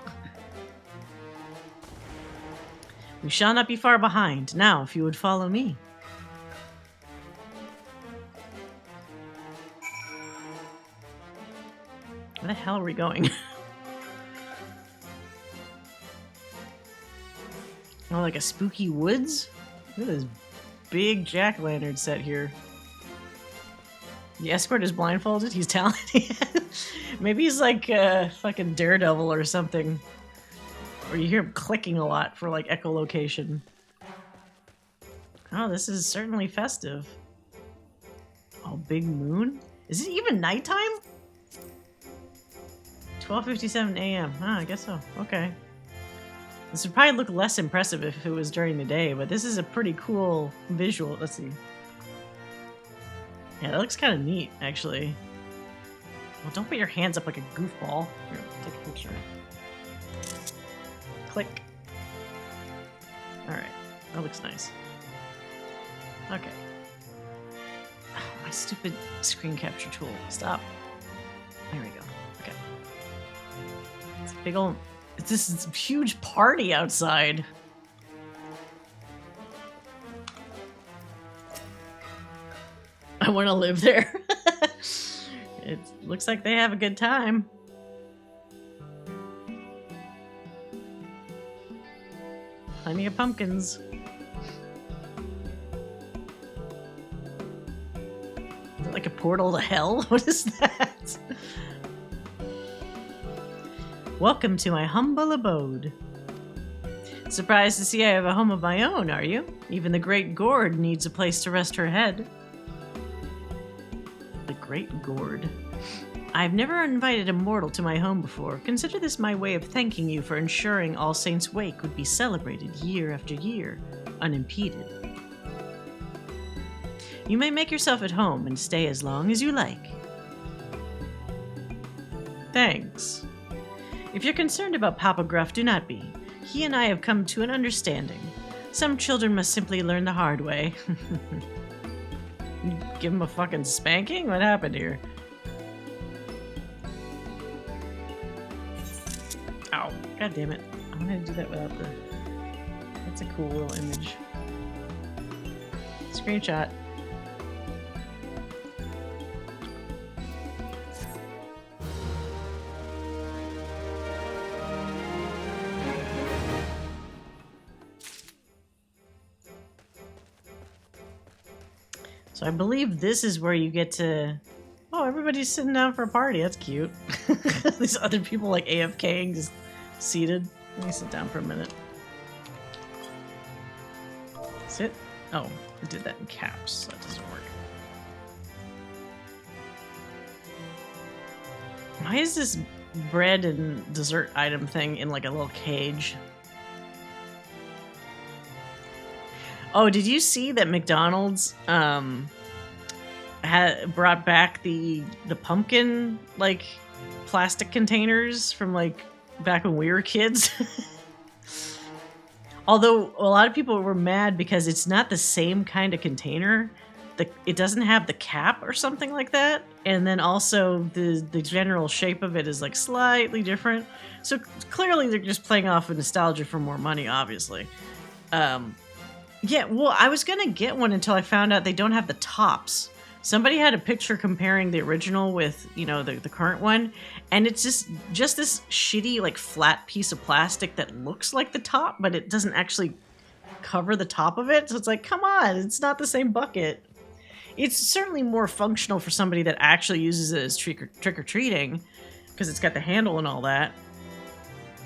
We shall not be far behind. Now, if you would follow me. Where the hell are we going? Oh, like a spooky woods? Look at this big jack-o'-lantern set here. The escort is blindfolded? He's talented? Maybe he's like fucking Daredevil or something. Or you hear him clicking a lot for like echolocation. Oh, this is certainly festive. Oh, big moon? Is it even nighttime? 12:57 a.m. I guess so. Okay. This would probably look less impressive if it was during the day, but this is a pretty cool visual. Let's see. Yeah, that looks kind of neat, actually. Well, don't put your hands up like a goofball. Here, take a picture. Click. Alright, that looks nice. Okay. Oh, my stupid screen capture tool. Stop. There we go. Okay. It's a big old... It's this huge party outside. I want to live there. It looks like they have a good time. Plenty of pumpkins. Is it like a portal to hell? What is that? Welcome to my humble abode. Surprised to see I have a home of my own, are you? Even the Great Gourd needs a place to rest her head. The Great Gourd. I've never invited a mortal to my home before. Consider this my way of thanking you for ensuring All Saints' Wake would be celebrated year after year, unimpeded. You may make yourself at home and stay as long as you like. Thanks. If you're concerned about Papa Gruff, do not be. He and I have come to an understanding. Some children must simply learn the hard way. Give him a fucking spanking? What happened here? Ow. God damn it. I'm gonna do that without the... That's a cool little image. Screenshot. So I believe this is where you get to... Oh, everybody's sitting down for a party. That's cute. These other people like AFKing, just seated. Let me sit down for a minute. Sit? Oh, I did that in caps. That doesn't work. Why is this bread and dessert item thing in like a little cage? Oh, did you see that McDonald's had brought back the pumpkin like plastic containers from like back when we were kids? Although a lot of people were mad because it's not the same kind of container. It doesn't have the cap or something like that, and then also the general shape of it is like slightly different. So clearly they're just playing off of nostalgia for more money, obviously. Yeah, well, I was gonna get one until I found out they don't have the tops. Somebody had a picture comparing the original with, you know, the current one, and it's just this shitty, like, flat piece of plastic that looks like the top, but it doesn't actually cover the top of it. So it's like, come on, it's not the same bucket. It's certainly more functional for somebody that actually uses it as trick-or-treating, because it's got the handle and all that.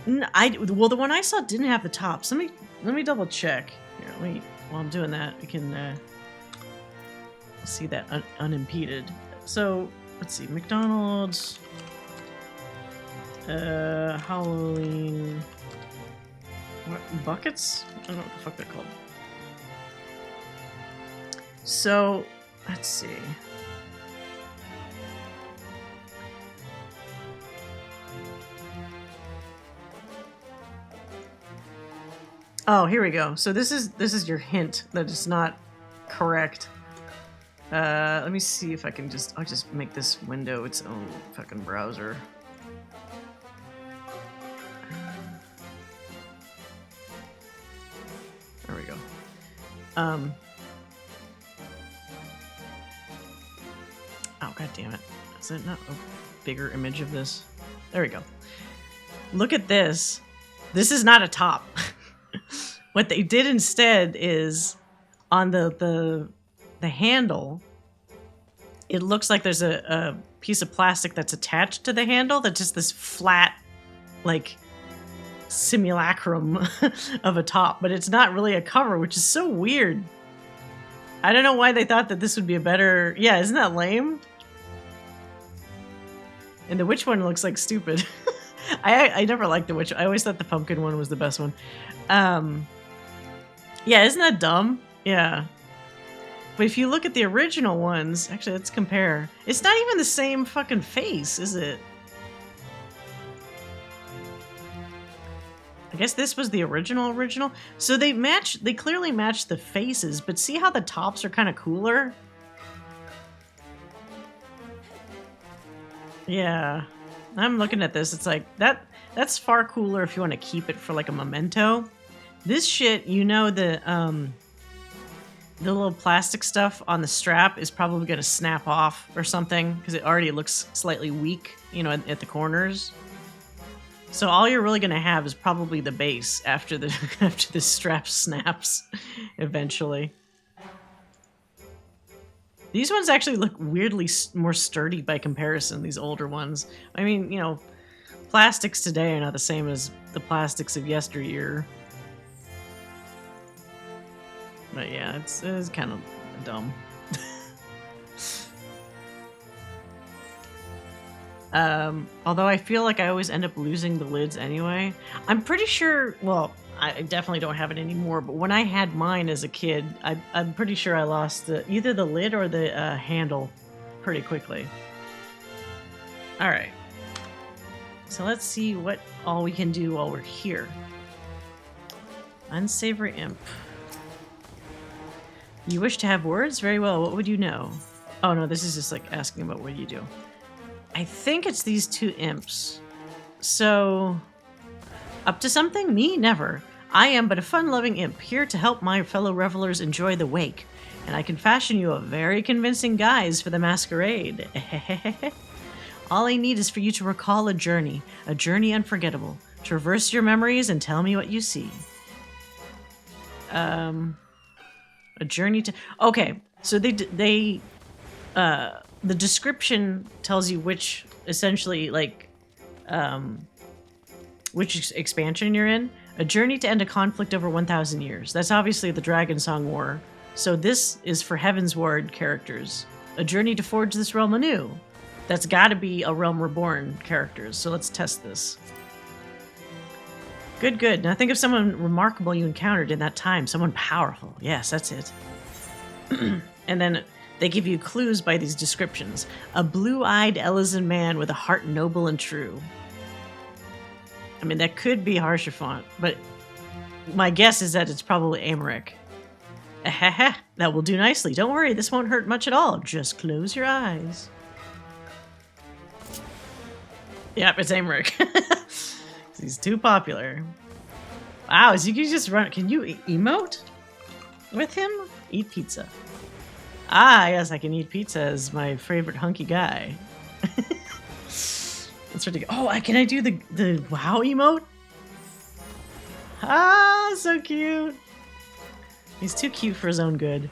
Well, the one I saw didn't have the tops. Let me double check. Here, while I'm doing that, we can see that unimpeded. So, let's see, McDonald's, Halloween, what, buckets? I don't know what the fuck they're called. So, let's see. Oh, here we go. So this is your hint that it's not correct. Let me see if I can I'll just make this window its own fucking browser. There we go. Oh, god damn it. Is that not a bigger image of this? There we go. Look at this. This is not a top. What they did instead is on the handle, it looks like there's a piece of plastic that's attached to the handle that's just this flat, like, simulacrum of a top, but it's not really a cover, which is so weird. I don't know why they thought that this would be a better... Yeah, isn't that lame? And the witch one looks like stupid. I never liked the witch. I always thought the pumpkin one was the best one. Yeah, isn't that dumb? Yeah. But if you look at the original ones, actually, let's compare. It's not even the same fucking face, is it? I guess this was the original. So they clearly match the faces, but see how the tops are kind of cooler? Yeah. I'm looking at this. It's like, that's far cooler if you want to keep it for like a memento. This shit, you know, the little plastic stuff on the strap is probably going to snap off or something because it already looks slightly weak, you know, at the corners. So all you're really going to have is probably the base after the after the strap snaps eventually. These ones actually look weirdly more sturdy by comparison, these older ones. I mean, you know, plastics today are not the same as the plastics of yesteryear. But yeah, it is kind of dumb. Although I feel like I always end up losing the lids anyway. I'm pretty sure, well, I definitely don't have it anymore, but when I had mine as a kid, I'm pretty sure I lost either the lid or the handle pretty quickly. Alright. So let's see what all we can do while we're here. Unsavory imp. You wish to have words? Very well, what would you know? Oh no, this is just like asking about what do you do. I think it's these two imps. So, up to something? Me? Never. I am but a fun-loving imp, here to help my fellow revelers enjoy the wake, and I can fashion you a very convincing guise for the masquerade. All I need is for you to recall a journey unforgettable. Traverse your memories and tell me what you see. A journey to... Okay, so the description tells you which, essentially, like, which expansion you're in. A journey to end a conflict over 1,000 years. That's obviously the Dragon Song War. So this is for Heaven's Ward characters. A journey to forge this realm anew. That's gotta be a Realm Reborn characters. So let's test this. Good, good. Now think of someone remarkable you encountered in that time. Someone powerful. Yes, that's it. And then they give you clues by these descriptions. A blue-eyed Elysian man with a heart noble and true. I mean, that could be Harsherfont, but my guess is that it's probably Amaric. Ahaha, that will do nicely. Don't worry, this won't hurt much at all. Just close your eyes. Yep, it's Amaric. He's too popular. Wow, so you can just run... Can you emote with him? Eat pizza. Ah, yes, I can eat pizza as my favorite hunky guy. That's ridiculous. Oh, can I do the wow emote? Ah, so cute. He's too cute for his own good.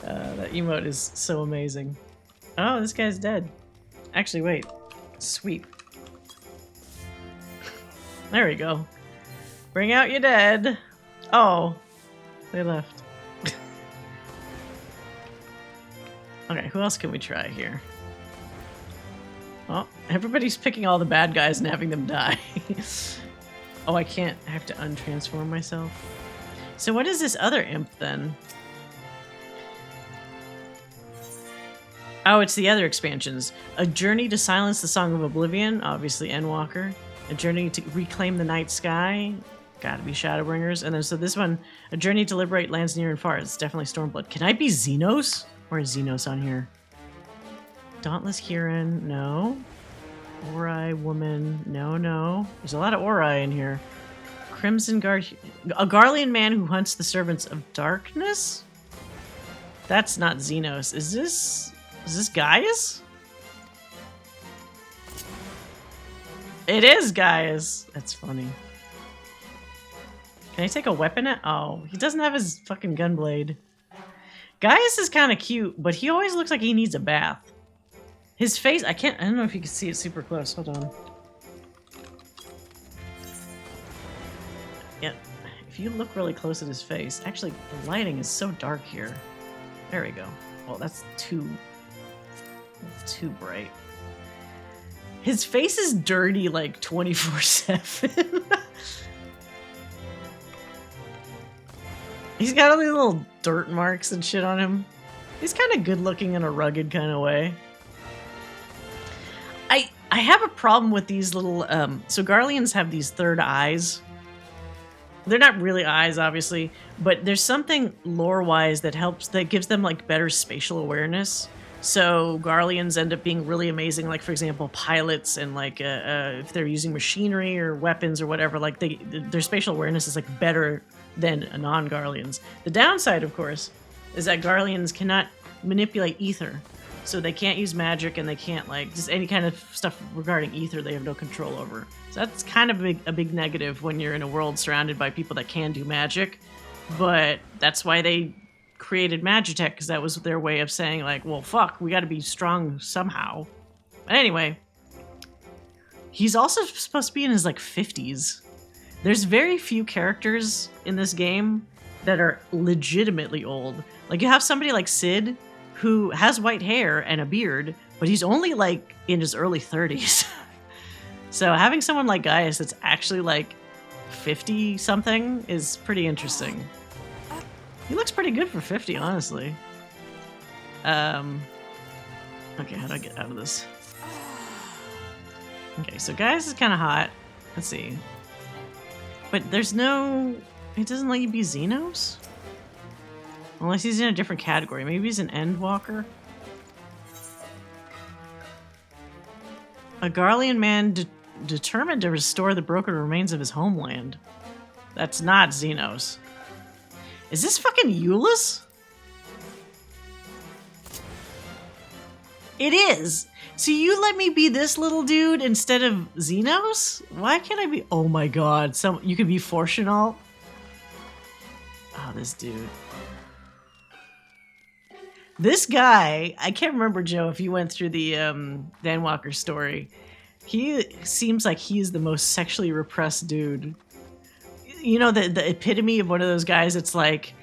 That emote is so amazing. Oh, this guy's dead. Actually, wait. Sweep. There we go. Bring out your dead. Oh, they left. Okay, who else can we try here? Oh, everybody's picking all the bad guys and having them die. Oh, I can't. I have to untransform myself. So what is this other imp then? Oh, it's the other expansions. A journey to silence the Song of Oblivion, obviously Endwalker. A journey to reclaim the night sky, gotta be Shadowbringers. And then so this one, a journey to liberate lands near and far. It's definitely Stormblood. Can I be Xenos? Or is Xenos on here? Dauntless Kieran, no. Ori woman, no. There's a lot of Ori in here. Crimson Guard, a Garlean man who hunts the servants of darkness? That's not Xenos. Is this Gaius? It is Gaius. That's funny. Can I take a weapon at? Oh, he doesn't have his fucking gunblade. Gaius is kind of cute, but he always looks like he needs a bath. His face, I don't know if you can see it super close. Hold on. Yeah, if you look really close at his face, actually, the lighting is so dark here. There we go. Well, that's too bright. His face is dirty like 24/7. He's got all these little dirt marks and shit on him. He's kind of good looking in a rugged kind of way. I have a problem with these little, so Garleans have these third eyes. They're not really eyes, obviously, but there's something lore-wise that gives them like better spatial awareness. So Garleans end up being really amazing, like for example, pilots and like if they're using machinery or weapons or whatever, like their spatial awareness is like better than non-Garleans. The downside, of course, is that Garleans cannot manipulate ether. So they can't use magic and they can't like just any kind of stuff regarding ether they have no control over. So that's kind of a big negative when you're in a world surrounded by people that can do magic. But that's why they created Magitech, because that was their way of saying like, well, fuck, we got to be strong somehow. But anyway, he's also supposed to be in his like 50s. There's very few characters in this game that are legitimately old. Like you have somebody like Sid, who has white hair and a beard, but he's only like in his early 30s. So having someone like Gaius that's actually like 50 something is pretty interesting. He looks pretty good for 50, honestly. Okay, how do I get out of this? Okay, so Gaius is kind of hot. Let's see. But there's no... It doesn't let you be Xenos? Unless he's in a different category. Maybe he's an Endwalker? A Garlean man determined to restore the broken remains of his homeland. That's not Xenos. Is this fucking Euless? It is! So you let me be this little dude instead of Xenos? Why can't I be... Oh my god, you could be Fortunal? Oh, this dude. This guy, I can't remember, Joe, if you went through the Dan Walker story. He seems like he's the most sexually repressed dude. You know, the epitome of one of those guys that's like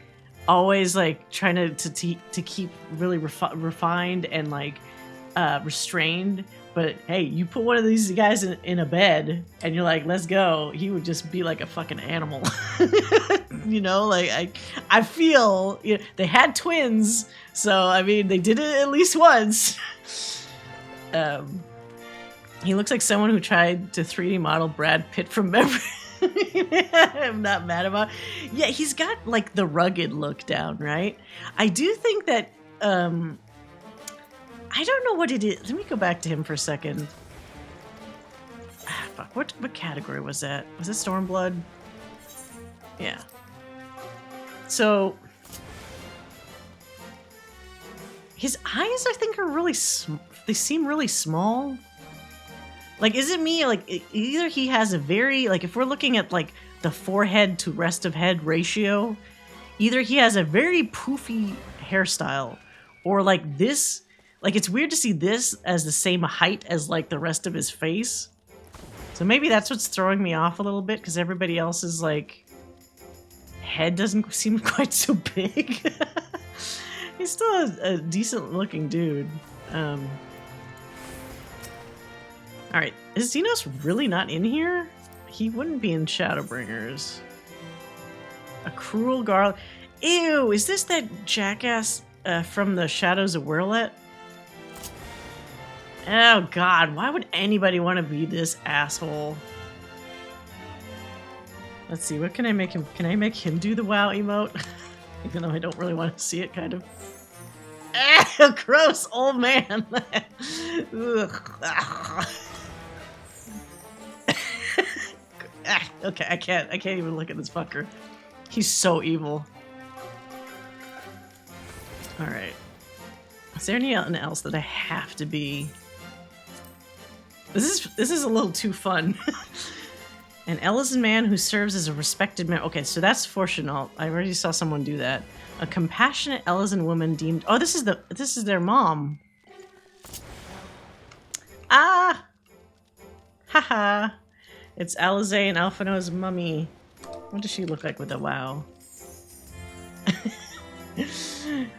always like trying to keep really refined and like restrained. But hey, you put one of these guys in a bed and you're like, let's go. He would just be like a fucking animal. You know, like I feel, you know, they had twins. So, I mean, they did it at least once. He looks like someone who tried to 3D model Brad Pitt from memory. I'm not mad about it. Yeah, he's got, like, the rugged look down, right? I do think that, I don't know what it is. Let me go back to him for a second. Ah, fuck, what category was that? Was it Stormblood? Yeah. So... his eyes, I think, are really... they seem really small. Like, is it me? Like, either he has a very... Like, if we're looking at, like, the forehead to rest of head ratio, either he has a very poofy hairstyle, or, like, this... Like, it's weird to see this as the same height as, like, the rest of his face. So maybe that's what's throwing me off a little bit, because everybody else's, like... head doesn't seem quite so big. He's still a decent-looking dude. Alright, is Xenos really not in here? He wouldn't be in Shadowbringers. A cruel garlic. Ew, is this that jackass from the Shadows of Werlet? Oh god, why would anybody want to be this asshole? Let's see, what can I make him? Can I make him do the WoW emote? Even though I don't really want to see it, kind of. Gross old man. Okay, I can't even look at this fucker. He's so evil. Alright. Is there anything else that I have to be? This is a little too fun. An Elysian man who serves as a respected man. Okay, so that's Fortunal. I already saw someone do that. A compassionate Elysian woman deemed... Oh, this is their mom. Ah! Haha. It's Alize and Alphino's mummy. What does she look like with a wow?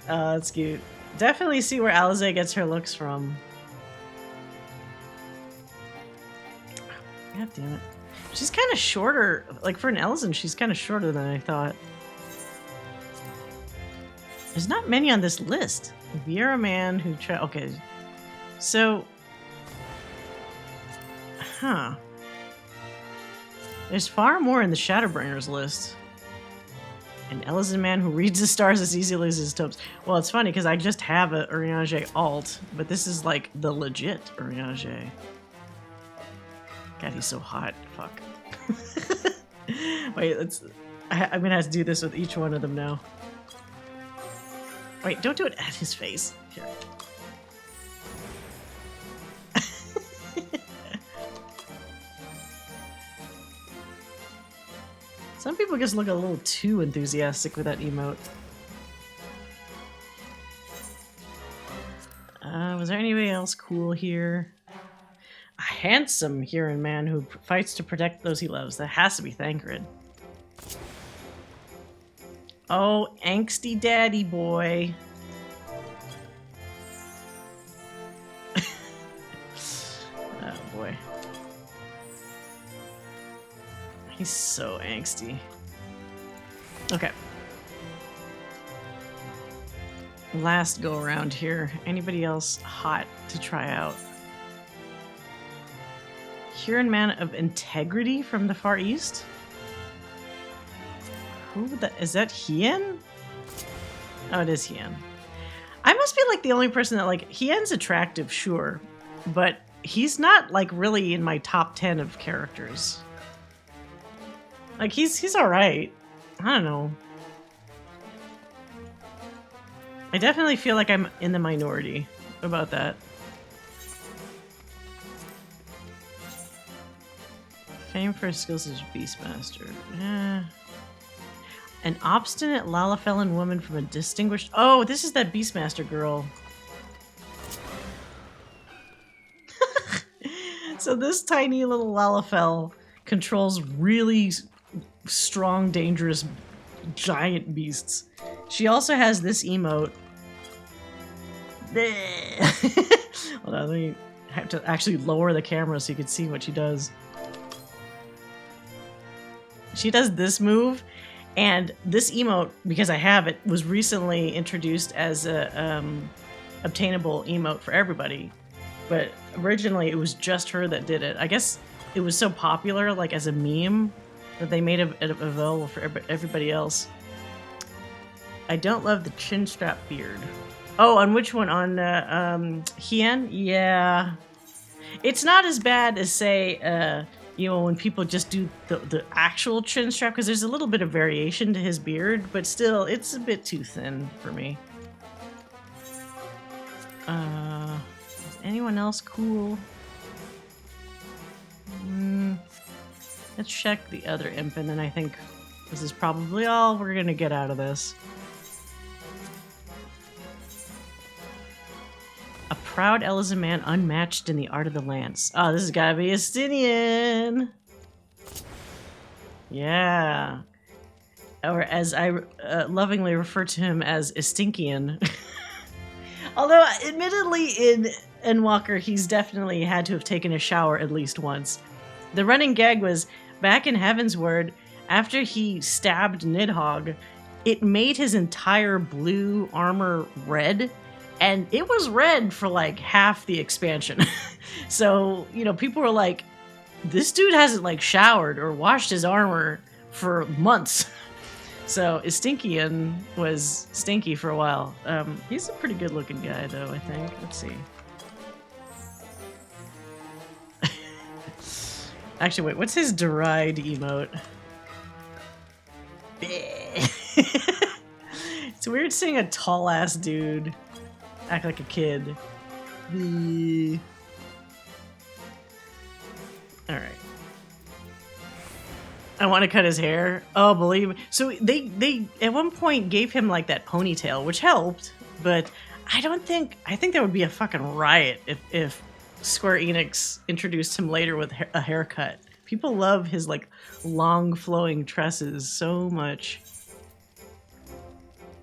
Oh, that's cute. Definitely see where Alize gets her looks from. God damn it. She's kind of shorter. Like, for an Elzen, she's kind of shorter than I thought. There's not many on this list. If you're a man who okay. So... Huh. There's far more in the Shadowbringers list. An Elzen man who reads the stars as easily as his tomes. Well, it's funny because I just have a Urianger alt, but this is like the legit Urianger. God, he's so hot. Fuck. Wait, I'm gonna have to do this with each one of them now. Wait, don't do it at his face. Here. Some people just look a little too enthusiastic with that emote. Was there anybody else cool here? A handsome Huron man who fights to protect those he loves. That has to be Thancred. Oh, angsty daddy boy. Oh boy. He's so angsty. Okay. Last go around here. Anybody else hot to try out? Huron man of integrity from the Far East? Who is that Hien? Oh, it is Hien. I must be like the only person that like Hien's attractive, sure, but he's not like really in my top 10 of characters. Like, he's alright. I don't know. I definitely feel like I'm in the minority about that. Fame for his skills as Beastmaster. An obstinate Lalafellan woman from a distinguished... Oh, this is that Beastmaster girl. So this tiny little Lalafell controls really strong, dangerous, giant beasts. She also has this emote. Hold on, let me have to actually lower the camera so you can see what she does. She does this move, and this emote, because I have it, was recently introduced as a obtainable emote for everybody. But originally it was just her that did it. I guess it was so popular, like as a meme, that they made it available for everybody else. I don't love the chin strap beard. Oh, on which one? On Hien? Yeah. It's not as bad as, say, you know, when people just do the actual chin strap, because there's a little bit of variation to his beard, but still, it's a bit too thin for me. Is anyone else cool? Let's check the other imp, and then I think this is probably all we're gonna get out of this. A proud Elzen man unmatched in the art of the lance. Oh, this has gotta be Estinian! Yeah. Or as I lovingly refer to him as Estinkian. Although, admittedly, in Endwalker, he's definitely had to have taken a shower at least once. The running gag was, back in Heavensward, after he stabbed Nidhogg, it made his entire blue armor red, and it was red for like half the expansion. So, you know, people were like, this dude hasn't like showered or washed his armor for months. So Estinkian was stinky for a while. He's a pretty good looking guy though, I think. Let's see. Actually, wait, what's his deride emote? It's weird seeing a tall-ass dude act like a kid. Alright. I want to cut his hair. Oh, believe me. So they at one point gave him like that ponytail, which helped, but I think there would be a fucking riot if Square Enix introduced him later with a haircut. People love his like long flowing tresses so much.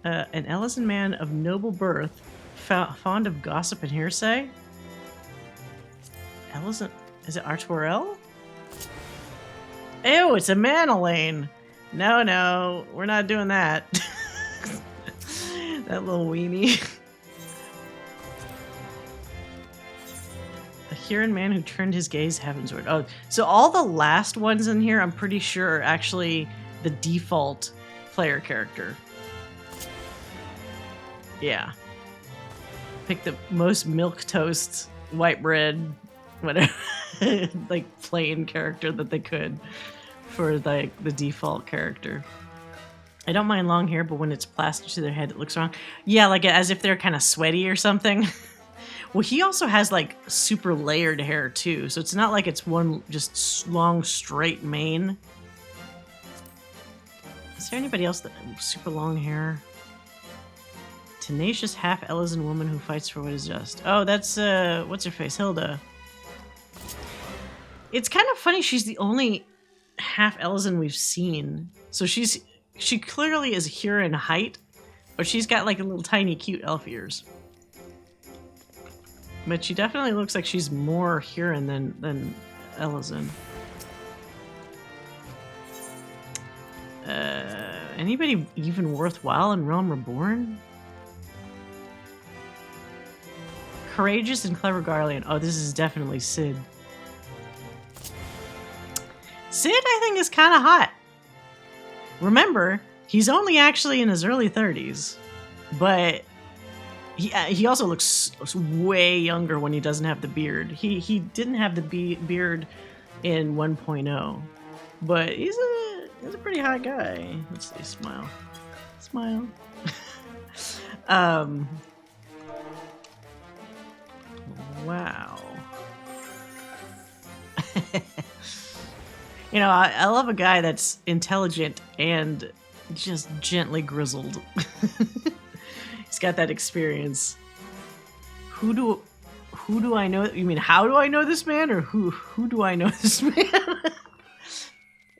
An Elzen man of noble birth, fond of gossip and hearsay. Elzen, is it Artorel? Ew, it's a Manolane. No, no, we're not doing that. That little weenie. A Huron man who turned his gaze heavensward. Oh, so all the last ones in here, I'm pretty sure, are actually the default player character. Yeah. Pick the most milquetoast, white bread, whatever, like plain character that they could for like the default character. I don't mind long hair, but when it's plastered to their head, it looks wrong. Yeah, like as if they're kind of sweaty or something. Well, he also has like super layered hair too, so it's not like it's one just long straight mane. Is there anybody else that super long hair? Tenacious half Elysian woman who fights for what is just. Oh, that's what's her face, Hilda. It's kind of funny. She's the only half Elysian we've seen, so she clearly is Huron height, but she's got like a little tiny cute elf ears. But she definitely looks like she's more Huron than Elysian. Anybody even worthwhile in Realm Reborn? Courageous and clever Garlean. Oh, this is definitely Sid. Sid, I think, is kind of hot. Remember, he's only actually in his early 30s, but he also looks way younger when he doesn't have the beard. He didn't have the beard in 1.0, but he's a pretty hot guy. Let's see, smile. Wow. You know, I love a guy that's intelligent and just gently grizzled. He's got that experience. Who do I know? You mean how do I know this man, or who do I know this man?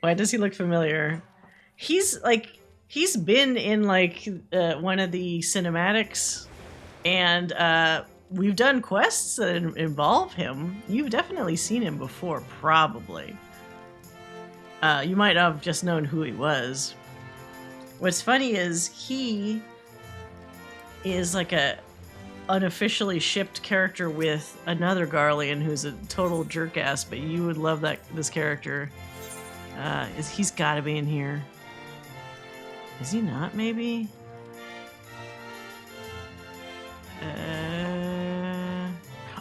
Why does he look familiar? He's been in like one of the cinematics, and we've done quests that involve him. You've definitely seen him before, probably. You might have just known who he was. What's funny is he is like a unofficially shipped character with another Garlean who's a total jerk-ass, but you would love this character. He's got to be in here. Is he not, maybe?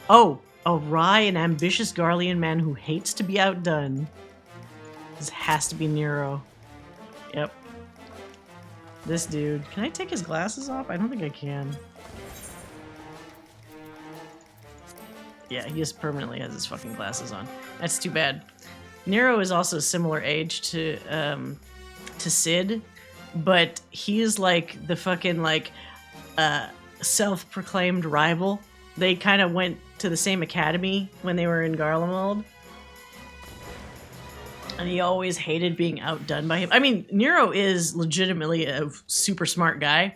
Oh, a wry and ambitious Garlean man who hates to be outdone. This has to be Nero. Yep. This dude. Can I take his glasses off? I don't think I can. Yeah, he just permanently has his fucking glasses on. That's too bad. Nero is also a similar age to Sid, but he is like the fucking like self-proclaimed rival. They kind of went to the same academy when they were in Garlemald. And he always hated being outdone by him. I mean, Nero is legitimately a super smart guy,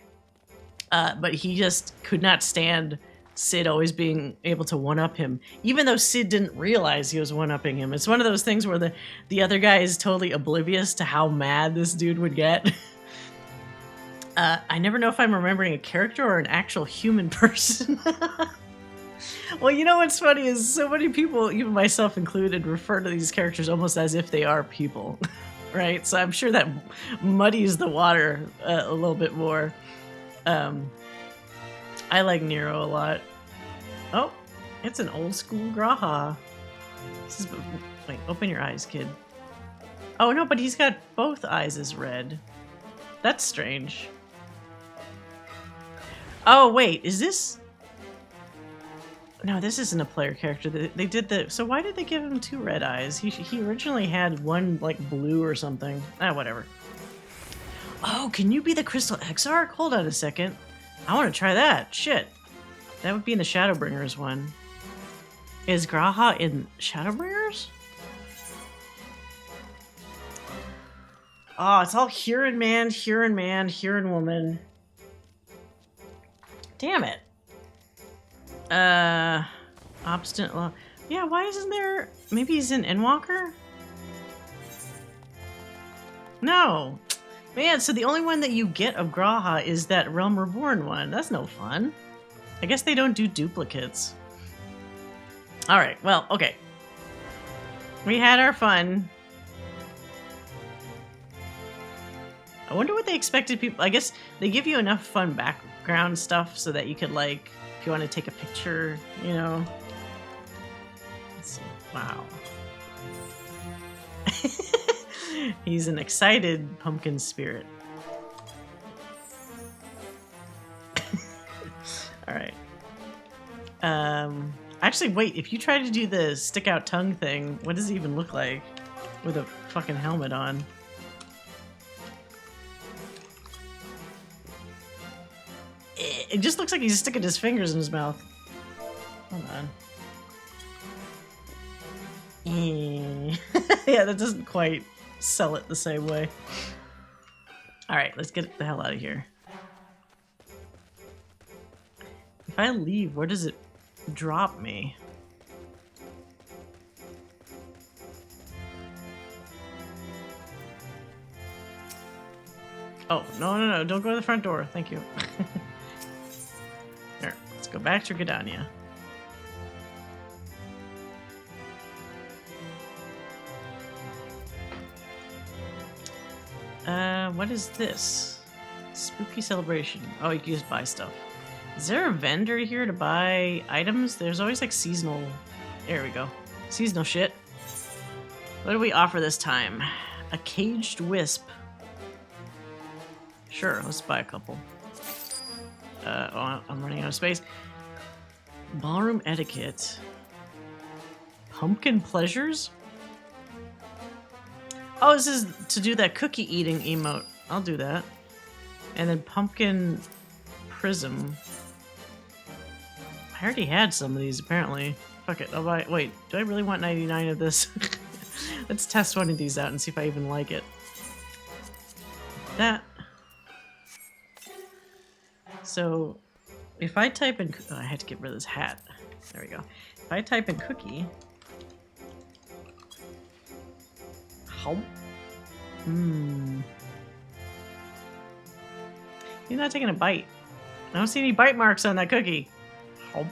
but he just could not stand Sid always being able to one-up him, even though Sid didn't realize he was one-upping him. It's one of those things where the other guy is totally oblivious to how mad this dude would get. I never know if I'm remembering a character or an actual human person. Well, you know what's funny is so many people, even myself included, refer to these characters almost as if they are people, right? So I'm sure that muddies the water a little bit more. I like Nero a lot. Oh, it's an old school Graha. Wait, open your eyes, kid. Oh no, but he's got both eyes as red. That's strange. Oh wait, is this... No, this isn't a player character. They did the... So why did they give him two red eyes? He originally had one, like, blue or something. Whatever. Oh, can you be the Crystal Exarch? Hold on a second. I want to try that. Shit. That would be in the Shadowbringers one. Is Graha in Shadowbringers? Oh, it's all Huron man, Huron woman. Damn it. Obstinate love. Yeah, why isn't there... Maybe he's in Endwalker? No. Man, so the only one that you get of Graha is that Realm Reborn one. That's no fun. I guess they don't do duplicates. Alright, well, okay. We had our fun. I wonder what they expected people... I guess they give you enough fun background stuff so that you could, like, if you want to take a picture, you know. Let's see. Wow. He's an excited pumpkin spirit. Alright. Actually, wait. If you try to do the stick out tongue thing, what does it even look like with a fucking helmet on? It just looks like he's sticking his fingers in his mouth. Hold on. Yeah, that doesn't quite sell it the same way. Alright, let's get the hell out of here. If I leave, where does it drop me? Oh, no, don't go to the front door. Thank you. There, let's go back to Gridania. What is this? Spooky celebration. Oh, you can just buy stuff. Is there a vendor here to buy items? There's always like seasonal... There we go. Seasonal shit. What do we offer this time? A caged wisp. Sure, let's buy a couple. Oh, I'm running out of space. Ballroom etiquette. Pumpkin pleasures? Oh, this is to do that cookie eating emote. I'll do that. And then pumpkin prism. I already had some of these, apparently. Fuck it, I'll buy... Wait, do I really want 99 of this? Let's test one of these out and see if I even like it. That. So, if I type in... Oh, I had to get rid of this hat. There we go. If I type in cookie... How? He's not taking a bite. I don't see any bite marks on that cookie. Well,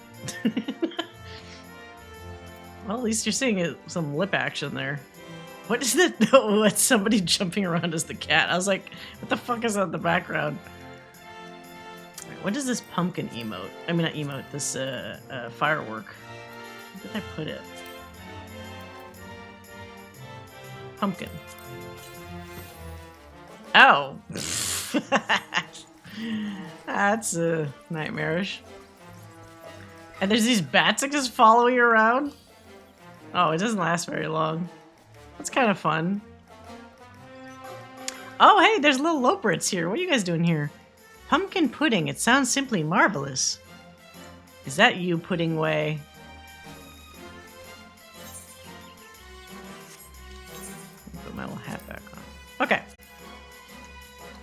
at least you're seeing some lip action there. What is that? Oh, it's somebody jumping around as the cat. I was like, what the fuck is that in the background? What is this pumpkin emote? I mean, not emote, this firework. Where did I put it? Pumpkin. Oh. That's nightmarish. And there's these bats that just follow you around. Oh, it doesn't last very long. That's kind of fun. Oh, hey, there's little Loperits here. What are you guys doing here? Pumpkin pudding. It sounds simply marvelous. Is that you, Pudding Way? Put my little hat back on. Okay.